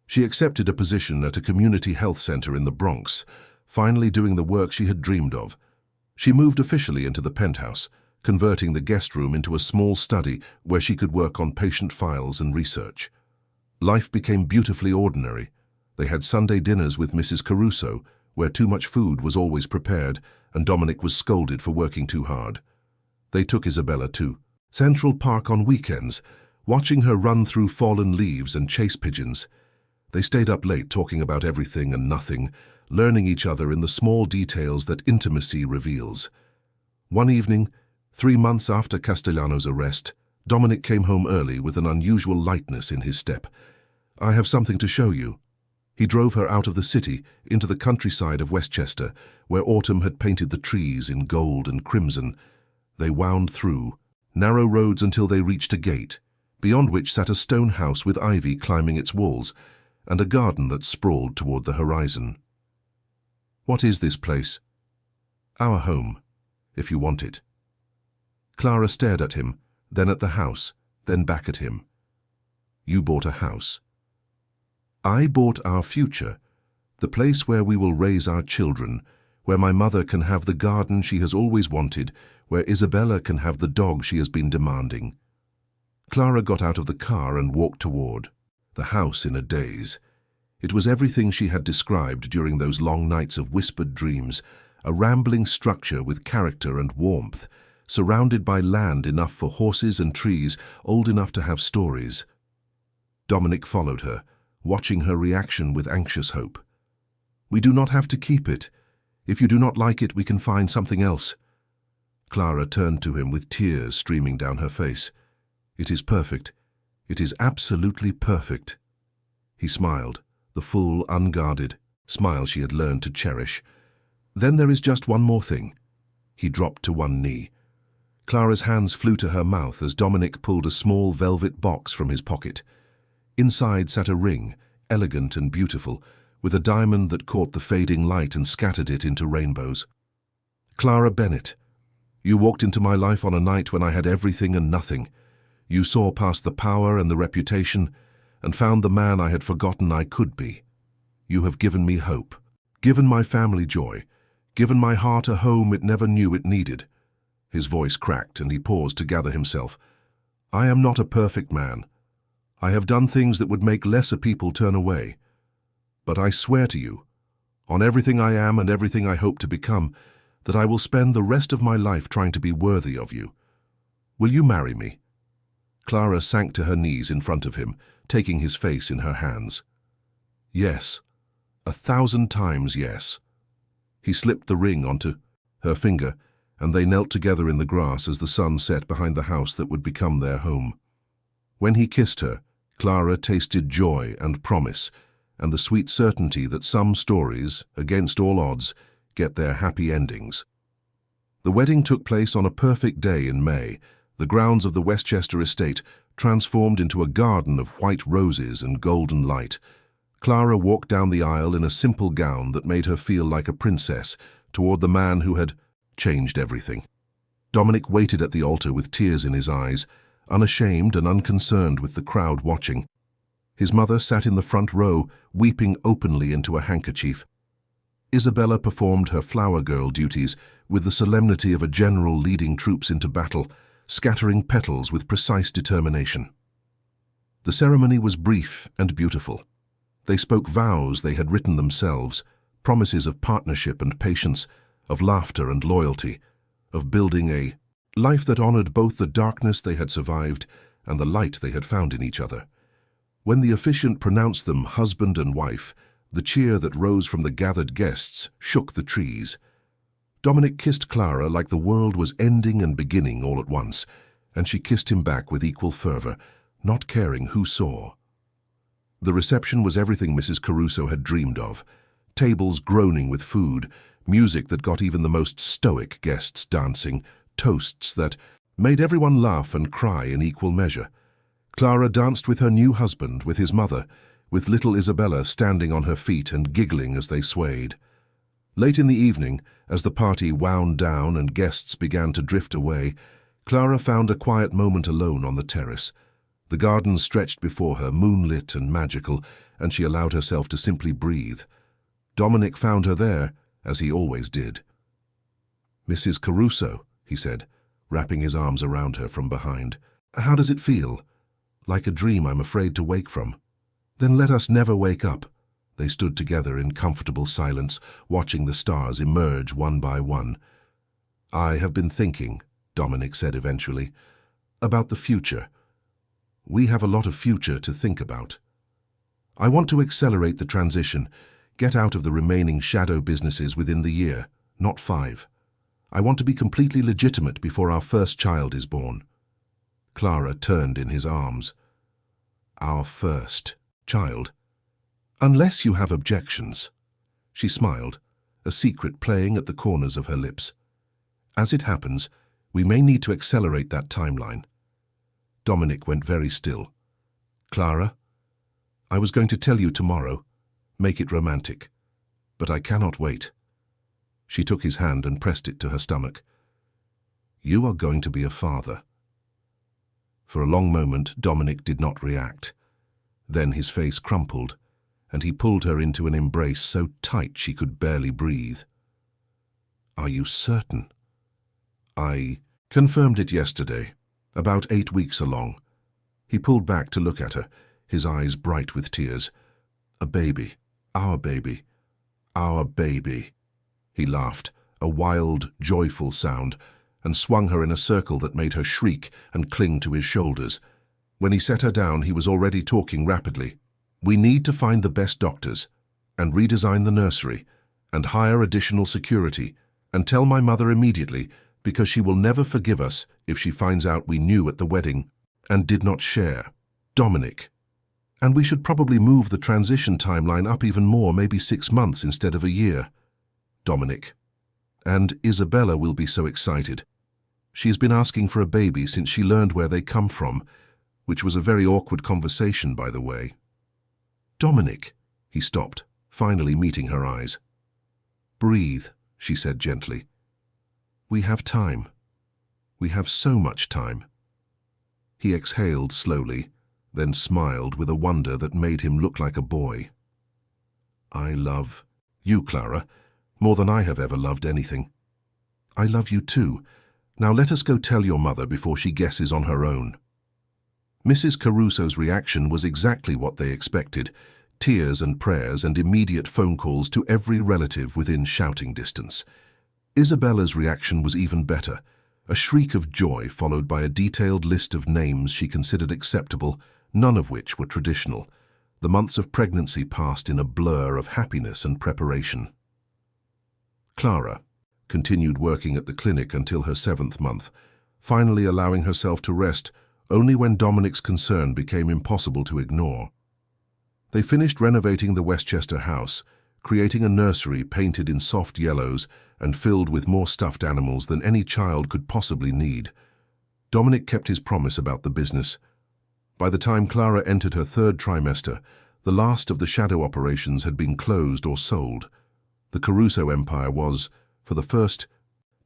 [SPEAKER 1] She accepted a position at a community health center in the Bronx, finally doing the work she had dreamed of. She moved officially into the penthouse, converting the guest room into a small study where she could work on patient files and research. Life became beautifully ordinary. They had Sunday dinners with Mrs. Caruso, where too much food was always prepared, and Dominic was scolded for working too hard. They took Isabella to Central Park on weekends, watching her run through fallen leaves and chase pigeons. They stayed up late talking about everything and nothing, learning each other in the small details that intimacy reveals. One evening, 3 months after Castellano's arrest, Dominic came home early with an unusual lightness in his step. "I have something to show you." He drove her out of the city into the countryside of Westchester, where autumn had painted the trees in gold and crimson. They wound through narrow roads until they reached a gate. beyond which sat a stone house with ivy climbing its walls and a garden that sprawled toward the horizon. "What is this place?" "Our home, if you want it." Clara stared at him, then at the house, then back at him. "You bought a house." "I bought our future, the place where we will raise our children, where my mother can have the garden she has always wanted, where Isabella can have the dog she has been demanding." Clara got out of the car and walked toward the house in a daze. It was everything she had described during those long nights of whispered dreams, a rambling structure with character and warmth, surrounded by land enough for horses and trees old enough to have stories. Dominic followed her, watching her reaction with anxious hope. "We do not have to keep it. If you do not like it, we can find something else." Clara turned to him with tears streaming down her face. "It is perfect. It is absolutely perfect." He smiled, the full, unguarded smile she had learned to cherish. "Then there is just one more thing." He dropped to one knee. Clara's hands flew to her mouth as Dominic pulled a small velvet box from his pocket. Inside sat a ring, elegant and beautiful, with a diamond that caught the fading light and scattered it into rainbows. "Clara Bennett, you walked into my life on a night when I had everything and nothing. You saw past the power and the reputation and found the man I had forgotten I could be. You have given me hope, given my family joy, given my heart a home it never knew it needed." His voice cracked and he paused to gather himself. "I am not a perfect man. I have done things that would make lesser people turn away. But I swear to you, on everything I am and everything I hope to become, that I will spend the rest of my life trying to be worthy of you. Will you marry me?" Clara sank to her knees in front of him, taking his face in her hands. "Yes, 1,000 times yes." He slipped the ring onto her finger, and they knelt together in the grass as the sun set behind the house that would become their home. When he kissed her, Clara tasted joy and promise, and the sweet certainty that some stories, against all odds, get their happy endings. The wedding took place on a perfect day in May, the grounds of the Westchester estate transformed into a garden of white roses and golden light. Clara walked down the aisle in a simple gown that made her feel like a princess toward the man who had changed everything. Dominic waited at the altar with tears in his eyes, unashamed and unconcerned with the crowd watching. His mother sat in the front row, weeping openly into a handkerchief. Isabella performed her flower girl duties with the solemnity of a general leading troops into battle, scattering petals with precise determination. The ceremony was brief and beautiful. They spoke vows they had written themselves, promises of partnership and patience, of laughter and loyalty, of building a life that honored both the darkness they had survived and the light they had found in each other. When the officiant pronounced them husband and wife, the cheer that rose from the gathered guests shook the trees. Dominic kissed Clara like the world was ending and beginning all at once, and she kissed him back with equal fervor, not caring who saw. The reception was everything Mrs. Caruso had dreamed of, tables groaning with food, music that got even the most stoic guests dancing, toasts that made everyone laugh and cry in equal measure. Clara danced with her new husband, with his mother, with little Isabella standing on her feet and giggling as they swayed. Late in the evening, as the party wound down and guests began to drift away, Clara found a quiet moment alone on the terrace. The garden stretched before her, moonlit and magical, and she allowed herself to simply breathe. Dominic found her there, as he always did. "Mrs. Caruso," he said, wrapping his arms around her from behind. "How does it feel?" "Like a dream I'm afraid to wake from." "Then let us never wake up." They stood together in comfortable silence, watching the stars emerge one by one. "I have been thinking," Dominic said eventually, "about the future. We have a lot of future to think about. I want to accelerate the transition, get out of the remaining shadow businesses within the year, not 5. I want to be completely legitimate before our first child is born." Clara turned in his arms. "Our first child? Unless you have objections." She smiled, a secret playing at the corners of her lips. "As it happens, we may need to accelerate that timeline." Dominic went very still. "Clara, I was going to tell you tomorrow. Make it romantic. But I cannot wait." She took his hand and pressed it to her stomach. "You are going to be a father." For a long moment, Dominic did not react. Then his face crumpled, and he pulled her into an embrace so tight she could barely breathe. "Are you certain?" "I confirmed it yesterday, about 8 weeks along." He pulled back to look at her, his eyes bright with tears. "A baby, our baby, our baby." He laughed, a wild, joyful sound, and swung her in a circle that made her shriek and cling to his shoulders. When he set her down, he was already talking rapidly. "We need to find the best doctors, and redesign the nursery, and hire additional security, and tell my mother immediately, because she will never forgive us if she finds out we knew at the wedding and did not share. Dominic. And we should probably move the transition timeline up even more, maybe 6 months instead of a year. Dominic. And Isabella will be so excited. She has been asking for a baby since she learned where they come from, which was a very awkward conversation, by the way." "Dominic," he stopped, finally meeting her eyes. "Breathe," she said gently. "We have time. We have so much time." He exhaled slowly, then smiled with a wonder that made him look like a boy. "I love you, Clara, more than I have ever loved anything. I love you too. Now let us go tell your mother before she guesses on her own." Mrs. Caruso's reaction was exactly what they expected: tears and prayers and immediate phone calls to every relative within shouting distance. Isabella's reaction was even better: a shriek of joy followed by a detailed list of names she considered acceptable, none of which were traditional. The months of pregnancy passed in a blur of happiness and preparation. Clara continued working at the clinic until her 7th month, finally allowing herself to rest only when Dominic's concern became impossible to ignore. They finished renovating the Westchester house, creating a nursery painted in soft yellows and filled with more stuffed animals than any child could possibly need. Dominic kept his promise about the business. By the time Clara entered her 3rd trimester, the last of the shadow operations had been closed or sold. The Caruso empire was, for the first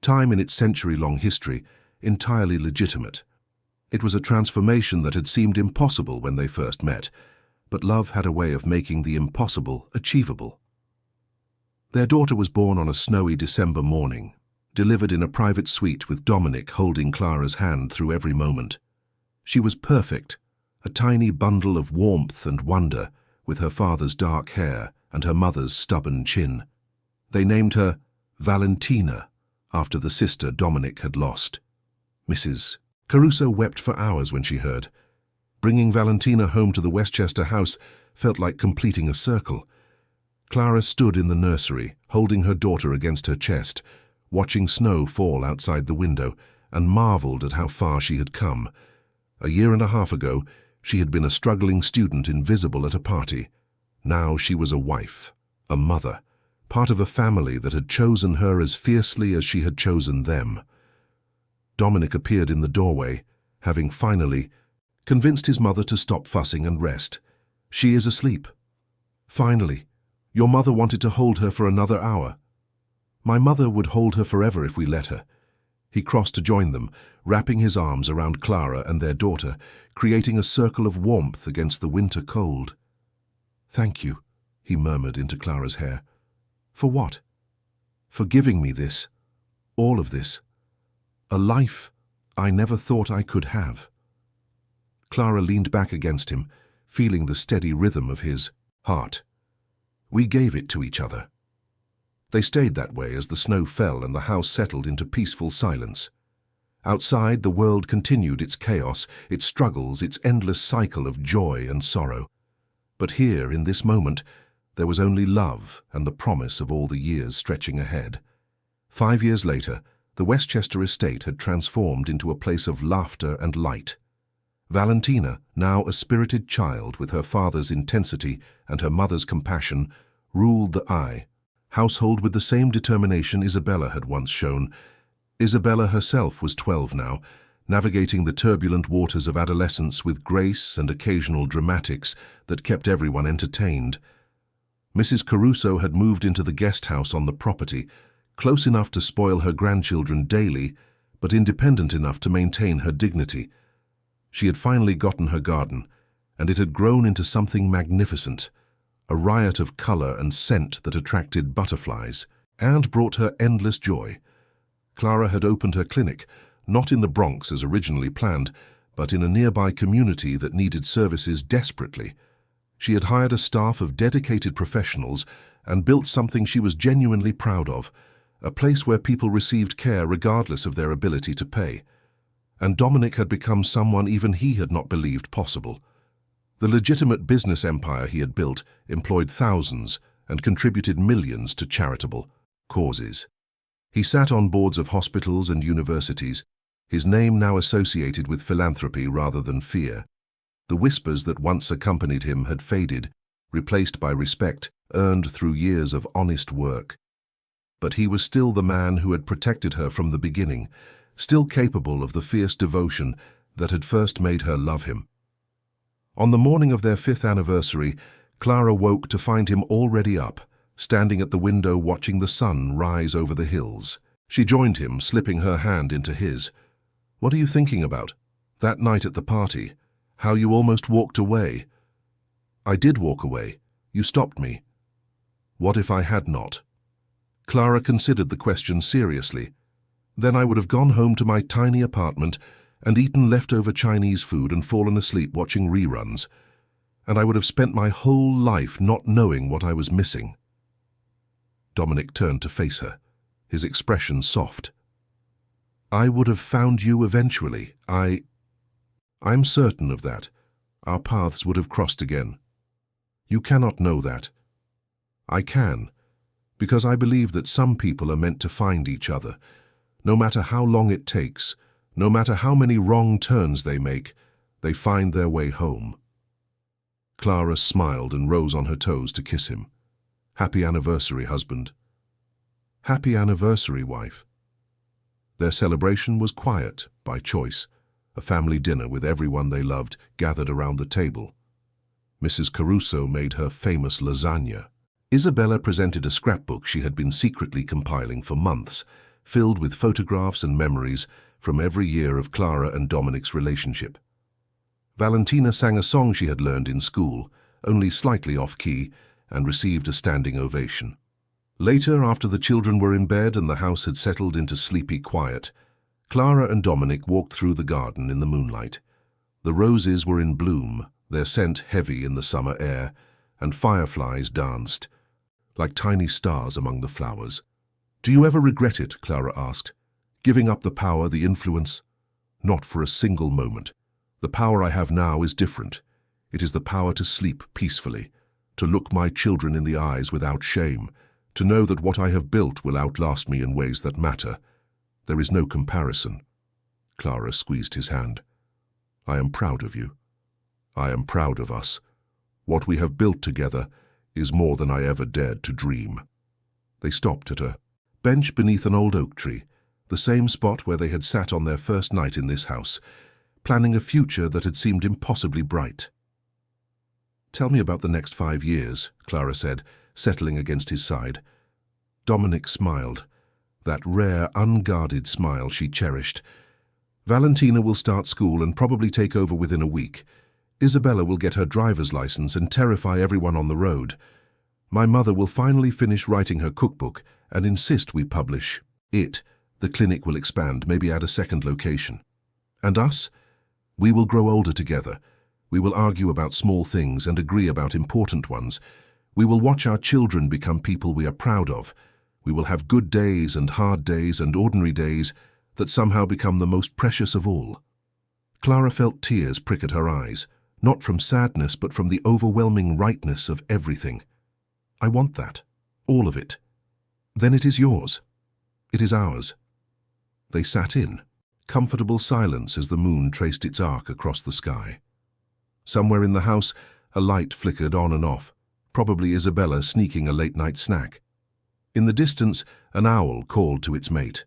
[SPEAKER 1] time in its century-long history, entirely legitimate. It was a transformation that had seemed impossible when they first met, but love had a way of making the impossible achievable. Their daughter was born on a snowy December morning, delivered in a private suite with Dominic holding Clara's hand through every moment. She was perfect, a tiny bundle of warmth and wonder, with her father's dark hair and her mother's stubborn chin. They named her Valentina, after the sister Dominic had lost. Mrs. Caruso wept for hours when she heard. Bringing Valentina home to the Westchester house felt like completing a circle. Clara stood in the nursery, holding her daughter against her chest, watching snow fall outside the window, and marveled at how far she had come. A year and a half ago, she had been a struggling student invisible at a party. Now she was a wife, a mother, part of a family that had chosen her as fiercely as she had chosen them. Dominic appeared in the doorway, having finally convinced his mother to stop fussing and rest. "She is asleep." "Finally. Your mother wanted to hold her for another hour." "My mother would hold her forever if we let her." He crossed to join them, wrapping his arms around Clara and their daughter, creating a circle of warmth against the winter cold. "Thank you," he murmured into Clara's hair. "For what?" "For giving me this. All of this. A life I never thought I could have." Clara leaned back against him, feeling the steady rhythm of his heart. "We gave it to each other." They stayed that way as the snow fell and the house settled into peaceful silence. Outside, the world continued its chaos, its struggles, its endless cycle of joy and sorrow. But here, in this moment, there was only love and the promise of all the years stretching ahead. 5 years later, the Westchester estate had transformed into a place of laughter and light. Valentina, now a spirited child with her father's intensity and her mother's compassion, ruled the household with the same determination Isabella had once shown. Isabella herself was 12 now navigating the turbulent waters of adolescence with grace and occasional dramatics that kept everyone entertained. Mrs. Caruso had moved into the guest house on the property, close enough to spoil her grandchildren daily, but independent enough to maintain her dignity. She had finally gotten her garden, and it had grown into something magnificent, a riot of color and scent that attracted butterflies and brought her endless joy. Clara had opened her clinic, not in the Bronx as originally planned, but in a nearby community that needed services desperately. She had hired a staff of dedicated professionals and built something she was genuinely proud of, a place where people received care regardless of their ability to pay. And Dominic had become someone even he had not believed possible. The legitimate business empire he had built employed thousands and contributed millions to charitable causes. He sat on boards of hospitals and universities, his name now associated with philanthropy rather than fear. The whispers that once accompanied him had faded, replaced by respect earned through years of honest work. But he was still the man who had protected her from the beginning, still capable of the fierce devotion that had first made her love him. On the morning of their 5th anniversary, Clara woke to find him already up, standing at the window watching the sun rise over the hills. She joined him, slipping her hand into his. "What are you thinking about? That night at the party? How you almost walked away?" "I did walk away. You stopped me." "What if I had not?" Clara considered the question seriously. "Then I would have gone home to my tiny apartment and eaten leftover Chinese food and fallen asleep watching reruns. And I would have spent my whole life not knowing what I was missing." Dominic turned to face her, his expression soft. "I would have found you eventually. I'm certain of that. Our paths would have crossed again. You cannot know that. I can, because I believe that some people are meant to find each other. No matter how long it takes, no matter how many wrong turns they make, they find their way home." Clara smiled and rose on her toes to kiss him. "Happy anniversary, husband." "Happy anniversary, wife." Their celebration was quiet, by choice, a family dinner with everyone they loved gathered around the table. Mrs. Caruso made her famous lasagna. Isabella presented a scrapbook she had been secretly compiling for months, filled with photographs and memories from every year of Clara and Dominic's relationship. Valentina sang a song she had learned in school, only slightly off-key, and received a standing ovation. Later, after the children were in bed and the house had settled into sleepy quiet, Clara and Dominic walked through the garden in the moonlight. The roses were in bloom, their scent heavy in the summer air, and fireflies danced, like tiny stars among the flowers. "Do you ever regret it?" Clara asked. "Giving up the power, the influence?" "Not for a single moment. The power I have now is different. It is the power to sleep peacefully, to look my children in the eyes without shame, to know that what I have built will outlast me in ways that matter. There is no comparison." Clara squeezed his hand. "I am proud of you. I am proud of us. What we have built together is more than I ever dared to dream." They stopped at a bench beneath an old oak tree, the same spot where they had sat on their first night in this house, planning a future that had seemed impossibly bright. "Tell me about the next 5 years," Clara said, settling against his side. Dominic smiled, that rare, unguarded smile she cherished. "Valentina will start school and probably take over within a week. Isabella will get her driver's license and terrify everyone on the road. My mother will finally finish writing her cookbook and insist we publish it. The clinic will expand, maybe add a second location. And us? We will grow older together. We will argue about small things and agree about important ones. We will watch our children become people we are proud of. We will have good days and hard days and ordinary days that somehow become the most precious of all." Clara felt tears prick at her eyes, not from sadness but from the overwhelming rightness of everything. "I want that. All of it. Then it is yours. It is ours." They sat in comfortable silence as the moon traced its arc across the sky. Somewhere in the house, a light flickered on and off, probably Isabella sneaking a late-night snack. In the distance, an owl called to its mate.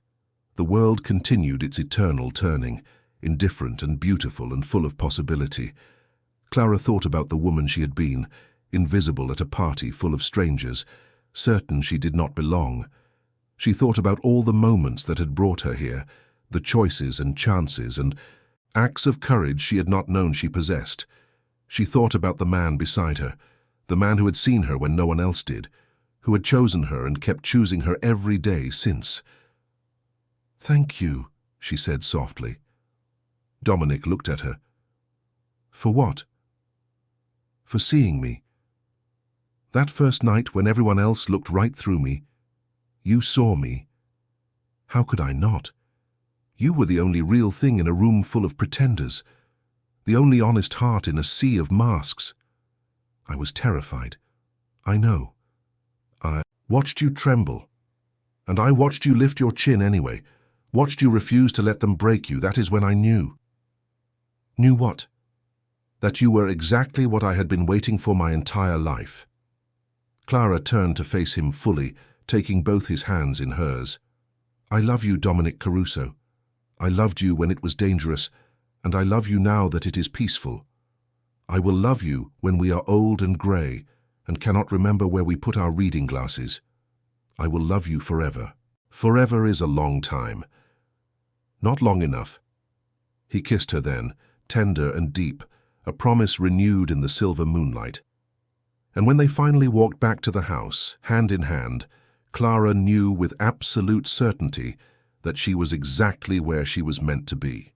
[SPEAKER 1] The world continued its eternal turning, indifferent and beautiful and full of possibility. Clara thought about the woman she had been, invisible at a party full of strangers, certain she did not belong. She thought about all the moments that had brought her here, the choices and chances and acts of courage she had not known she possessed. She thought about the man beside her, the man who had seen her when no one else did, who had chosen her and kept choosing her every day since. "Thank you," she said softly. Dominic looked at her. "For what?" "For seeing me. That first night when everyone else looked right through me, you saw me. How could I not? You were the only real thing in a room full of pretenders, the only honest heart in a sea of masks. I was terrified. I know. I watched you tremble. And I watched you lift your chin anyway, watched you refuse to let them break you. That is when I knew." "Knew what?" "That you were exactly what I had been waiting for my entire life." Clara turned to face him fully, taking both his hands in hers. "I love you, Dominic Caruso. I loved you when it was dangerous, and I love you now that it is peaceful. I will love you when we are old and grey and cannot remember where we put our reading glasses. I will love you forever." Forever is a long time. Not long enough. He kissed her then, tender and deep, a promise renewed in the silver moonlight. And when they finally walked back to the house, hand in hand, Clara knew with absolute certainty that she was exactly where she was meant to be.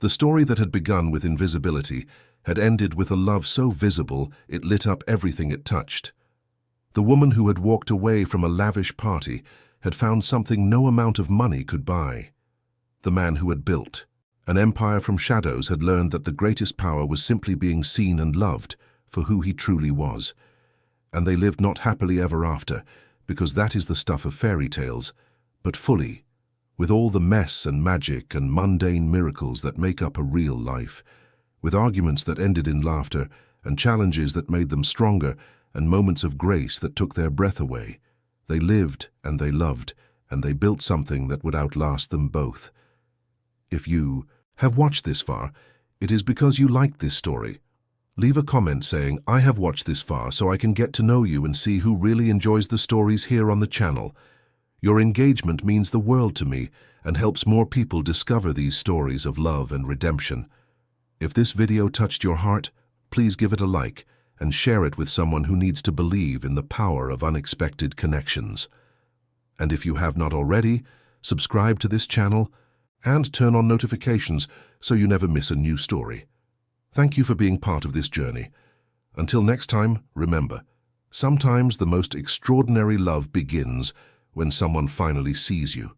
[SPEAKER 1] The story that had begun with invisibility had ended with a love so visible it lit up everything it touched. The woman who had walked away from a lavish party had found something no amount of money could buy. The man who had built an empire from shadows had learned that the greatest power was simply being seen and loved for who he truly was. And they lived not happily ever after, because that is the stuff of fairy tales, but fully, with all the mess and magic and mundane miracles that make up a real life, with arguments that ended in laughter and challenges that made them stronger and moments of grace that took their breath away. They lived and they loved, and they built something that would outlast them both. If you have watched this far, it is because you liked this story. Leave a comment saying, "I have watched this far," so I can get to know you and see who really enjoys the stories here on the channel. Your engagement means the world to me and helps more people discover these stories of love and redemption. If this video touched your heart, please give it a like and share it with someone who needs to believe in the power of unexpected connections. And if you have not already, subscribe to this channel and turn on notifications so you never miss a new story. Thank you for being part of this journey. Until next time, remember, sometimes the most extraordinary love begins when someone finally sees you.